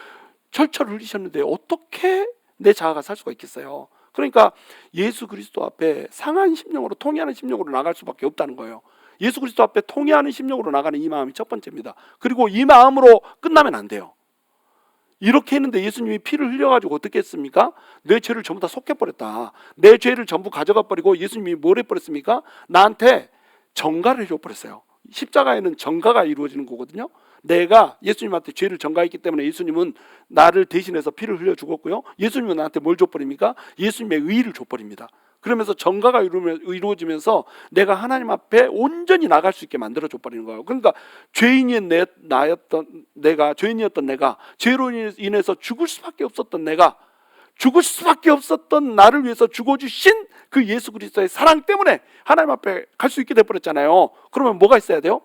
A: 철철 흘리셨는데 어떻게 내 자아가 살 수가 있겠어요? 그러니까 예수 그리스도 앞에 상한 심령으로, 통회하는 심령으로 나갈 수밖에 없다는 거예요. 예수 그리스도 앞에 통회하는 심령으로 나가는 이 마음이 첫 번째입니다. 그리고 이 마음으로 끝나면 안 돼요. 이렇게 했는데 예수님이 피를 흘려가지고 어떻게 했습니까? 내 죄를 전부 다 속해버렸다. 내 죄를 전부 가져가 버리고 예수님이 뭘 해버렸습니까? 나한테 전가를 해줘버렸어요. 십자가에는 전가가 이루어지는 거거든요. 내가 예수님한테 죄를 전가했기 때문에 예수님은 나를 대신해서 피를 흘려 죽었고요. 예수님은 나한테 뭘 줘버립니까? 예수님의 의의를 줘버립니다. 그러면서 전가가 이루어지면서 내가 하나님 앞에 온전히 나갈 수 있게 만들어 줘버리는 거예요. 그러니까 죄인이었던 내가, 죄로 인해서 죽을 수밖에 없었던 내가, 죽을 수밖에 없었던 나를 위해서 죽어주신 그 예수 그리스도의 사랑 때문에 하나님 앞에 갈 수 있게 돼버렸잖아요. 그러면 뭐가 있어야 돼요?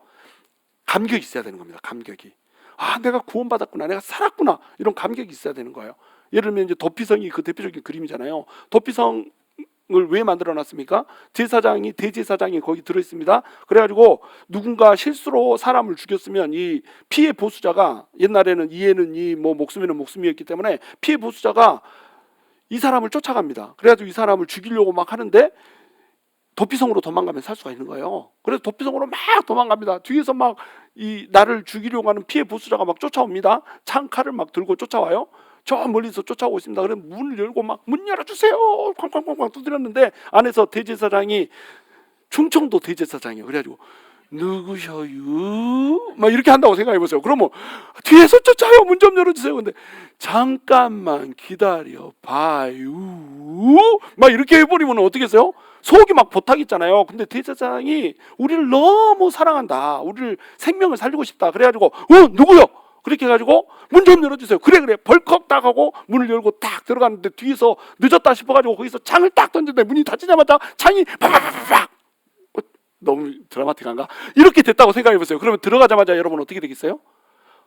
A: 감격이 있어야 되는 겁니다. 감격이. 아, 내가 구원받았구나, 내가 살았구나, 이런 감격이 있어야 되는 거예요. 예를 들면 이제 도피성이 그 대표적인 그림이잖아요. 도피성을 왜 만들어 놨습니까? 대제사장이 거기 들어 있습니다. 그래가지고 누군가 실수로 사람을 죽였으면 이 피해 보수자가, 옛날에는 이에는 이, 목숨에는 목숨이었기 때문에 피해 보수자가 이 사람을 쫓아갑니다. 그래가지고 이 사람을 죽이려고 막 하는데 도피성으로 도망가면 살 수가 있는 거예요. 그래서 도피성으로 막 도망갑니다. 뒤에서 막 이 나를 죽이려고 하는 피해 보수자가 막 쫓아옵니다. 창칼을 막 들고 쫓아와요. 저 멀리서 쫓아오고 있습니다. 그래서 문을 열고 막 문 열어주세요, 쾅쾅쾅쾅 두드렸는데 안에서 대제사장이, 충청도 대제사장이에요. 그래가지고 누구셔요? 막 이렇게 한다고 생각해 보세요. 그러면 뒤에서 쫓아요, 문 좀 열어주세요. 근데 잠깐만 기다려 봐요, 막 이렇게 해버리면 어떻게 했어요? 속이 막 보탁있잖아요. 근데 대제사장이 우리를 너무 사랑한다, 우리를 생명을 살리고 싶다. 그래가지고 누구요? 그렇게 해가지고 문 좀 열어주세요. 그래 벌컥 딱 하고 문을 열고 딱 들어갔는데 뒤에서 늦었다 싶어가지고 거기서 창을 딱 던졌는데 문이 닫히자마자 창이 팍팍팍. 너무 드라마틱한가? 이렇게 됐다고 생각해보세요. 그러면 들어가자마자 여러분 어떻게 되겠어요?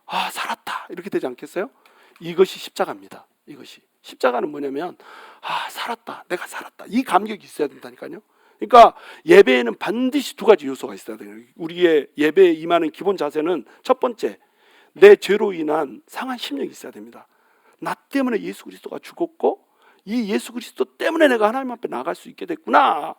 A: 아, 살았다, 이렇게 되지 않겠어요? 이것이 십자가입니다. 이것이 십자가는 뭐냐면, 아, 살았다, 내가 살았다, 이 감격이 있어야 된다니까요. 그러니까 예배에는 반드시 2가지 요소가 있어야 돼요. 우리의 예배에 임하는 기본 자세는 첫 번째, 내 죄로 인한 상한 심령이 있어야 됩니다. 나 때문에 예수 그리스도가 죽었고 이 예수 그리스도 때문에 내가 하나님 앞에 나갈 수 있게 됐구나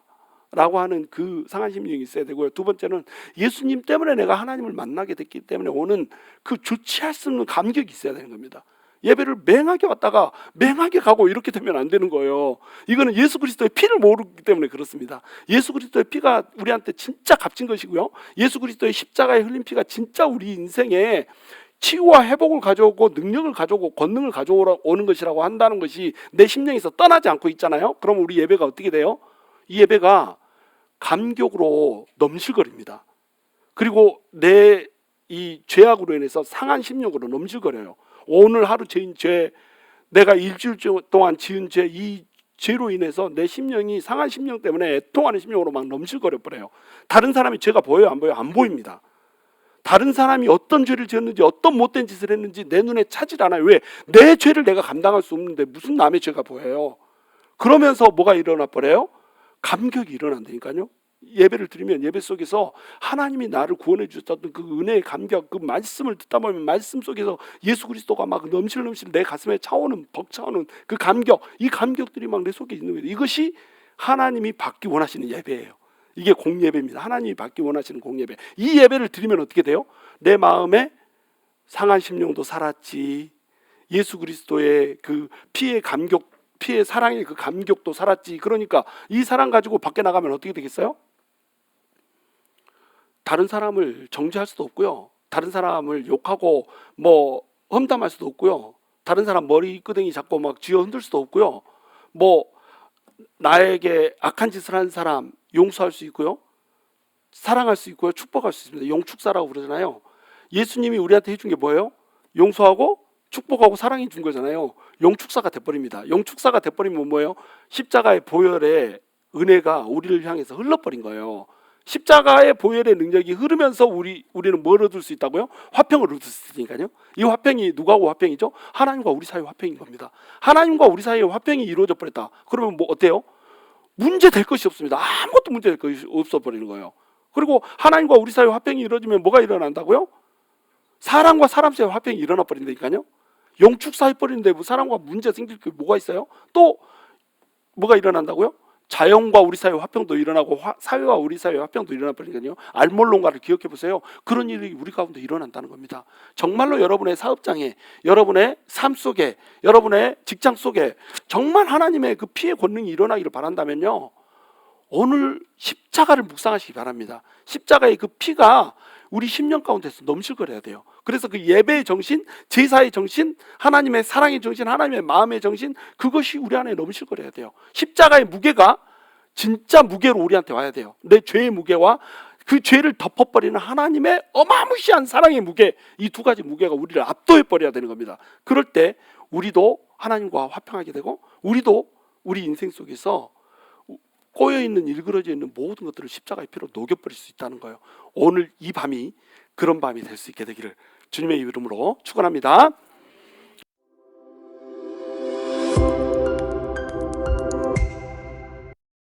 A: 라고 하는 그 상한 심령이 있어야 되고요. 두 번째는 예수님 때문에 내가 하나님을 만나게 됐기 때문에 오는 그 주체할 수 없는 감격이 있어야 되는 겁니다. 예배를 맹하게 왔다가 맹하게 가고 이렇게 되면 안 되는 거예요. 이거는 예수 그리스도의 피를 모르기 때문에 그렇습니다. 예수 그리스도의 피가 우리한테 진짜 값진 것이고요. 예수 그리스도의 십자가에 흘린 피가 진짜 우리 인생에 치유와 회복을 가져오고 능력을 가져오고 권능을 가져오는 것이라고 한다는 것이 내 심령에서 떠나지 않고 있잖아요. 그럼 우리 예배가 어떻게 돼요? 이 예배가 감격으로 넘실거립니다. 그리고 내 이 죄악으로 인해서 상한 심령으로 넘실거려요. 오늘 하루 죄인 죄, 내가 일주일 동안 지은 죄, 이 죄로 인해서 내 심령이 상한 심령 때문에 애통하는 심령으로 막 넘실거려 버려요. 다른 사람이 죄가 보여요, 안 보여요? 안 보입니다. 다른 사람이 어떤 죄를 지었는지, 어떤 못된 짓을 했는지 내 눈에 차질 않아요. 왜? 내 죄를 내가 감당할 수 없는데 무슨 남의 죄가 보여요? 그러면서 뭐가 일어나 버려요? 감격이 일어난다니까요. 예배를 드리면 예배 속에서 하나님이 나를 구원해 주셨던 그 은혜의 감격, 그 말씀을 듣다 보면 말씀 속에서 예수 그리스도가 막 넘실넘실 내 가슴에 차오는, 벅차오는 그 감격, 이 감격들이 막 내 속에 있는 거예요. 이것이 하나님이 받기 원하시는 예배예요. 이게 공예배입니다. 하나님이 받기 원하시는 공예배. 이 예배를 드리면 어떻게 돼요? 내 마음에 상한 심령도 살았지. 예수 그리스도의 그 피의 감격, 피의 사랑의 그 감격도 살았지. 그러니까 이 사랑 가지고 밖에 나가면 어떻게 되겠어요? 다른 사람을 정죄할 수도 없고요. 다른 사람을 욕하고 뭐 험담할 수도 없고요. 다른 사람 머리끄댕이 잡고 막 쥐어 흔들 수도 없고요. 뭐 나에게 악한 짓을 한 사람 용서할 수 있고요. 사랑할 수 있고요. 축복할 수 있습니다. 용축사라고 그러잖아요. 예수님이 우리한테 해준 게 뭐예요? 용서하고 축복하고 사랑해 준 거잖아요. 용축사가 돼버립니다. 용축사가 돼버리면 뭐예요? 십자가의 보혈의 은혜가 우리를 향해서 흘러버린 거예요. 십자가의 보혈의 능력이 흐르면서 우리는 뭘 얻을 수 있다고요? 화평을 얻을 수 있으니까요. 이 화평이 누구하고 화평이죠? 하나님과 우리 사이의 화평인 겁니다. 하나님과 우리 사이의 화평이 이루어져 버렸다. 그러면 뭐 어때요? 문제 될 것이 없습니다. 아무것도 문제 될 것이 없어 버리는 거예요. 그리고 하나님과 우리 사이의 화평이 이루어지면 뭐가 일어난다고요? 사람과 사람 사이의 화평이 일어나 버린다니까요. 영축사해 버리는데 뭐 사람과 문제 생길 게 뭐가 있어요? 또 뭐가 일어난다고요? 자연과 우리 사이의 화평도 일어나고 사회와 우리 사이의 화평도 일어나 버리니까요. 알몰론가를 기억해 보세요. 그런 일이 우리 가운데 일어난다는 겁니다. 정말로 여러분의 사업장에, 여러분의 삶 속에, 여러분의 직장 속에 정말 하나님의 그 피의 권능이 일어나기를 바란다면요, 오늘 십자가를 묵상하시기 바랍니다. 십자가의 그 피가 우리 심령 가운데서 넘실거려야 돼요. 그래서 그 예배의 정신, 제사의 정신, 하나님의 사랑의 정신, 하나님의 마음의 정신, 그것이 우리 안에 넘실거려야 돼요. 십자가의 무게가 진짜 무게로 우리한테 와야 돼요. 내 죄의 무게와 그 죄를 덮어버리는 하나님의 어마무시한 사랑의 무게, 이 두 가지 무게가 우리를 압도해 버려야 되는 겁니다. 그럴 때 우리도 하나님과 화평하게 되고, 우리도 우리 인생 속에서 꼬여있는 일그러져 있는 모든 것들을 십자가의 피로 녹여버릴 수 있다는 거예요. 오늘 이 밤이 그런 밤이 될 수 있게 되기를 주님의 이름으로 축원합니다.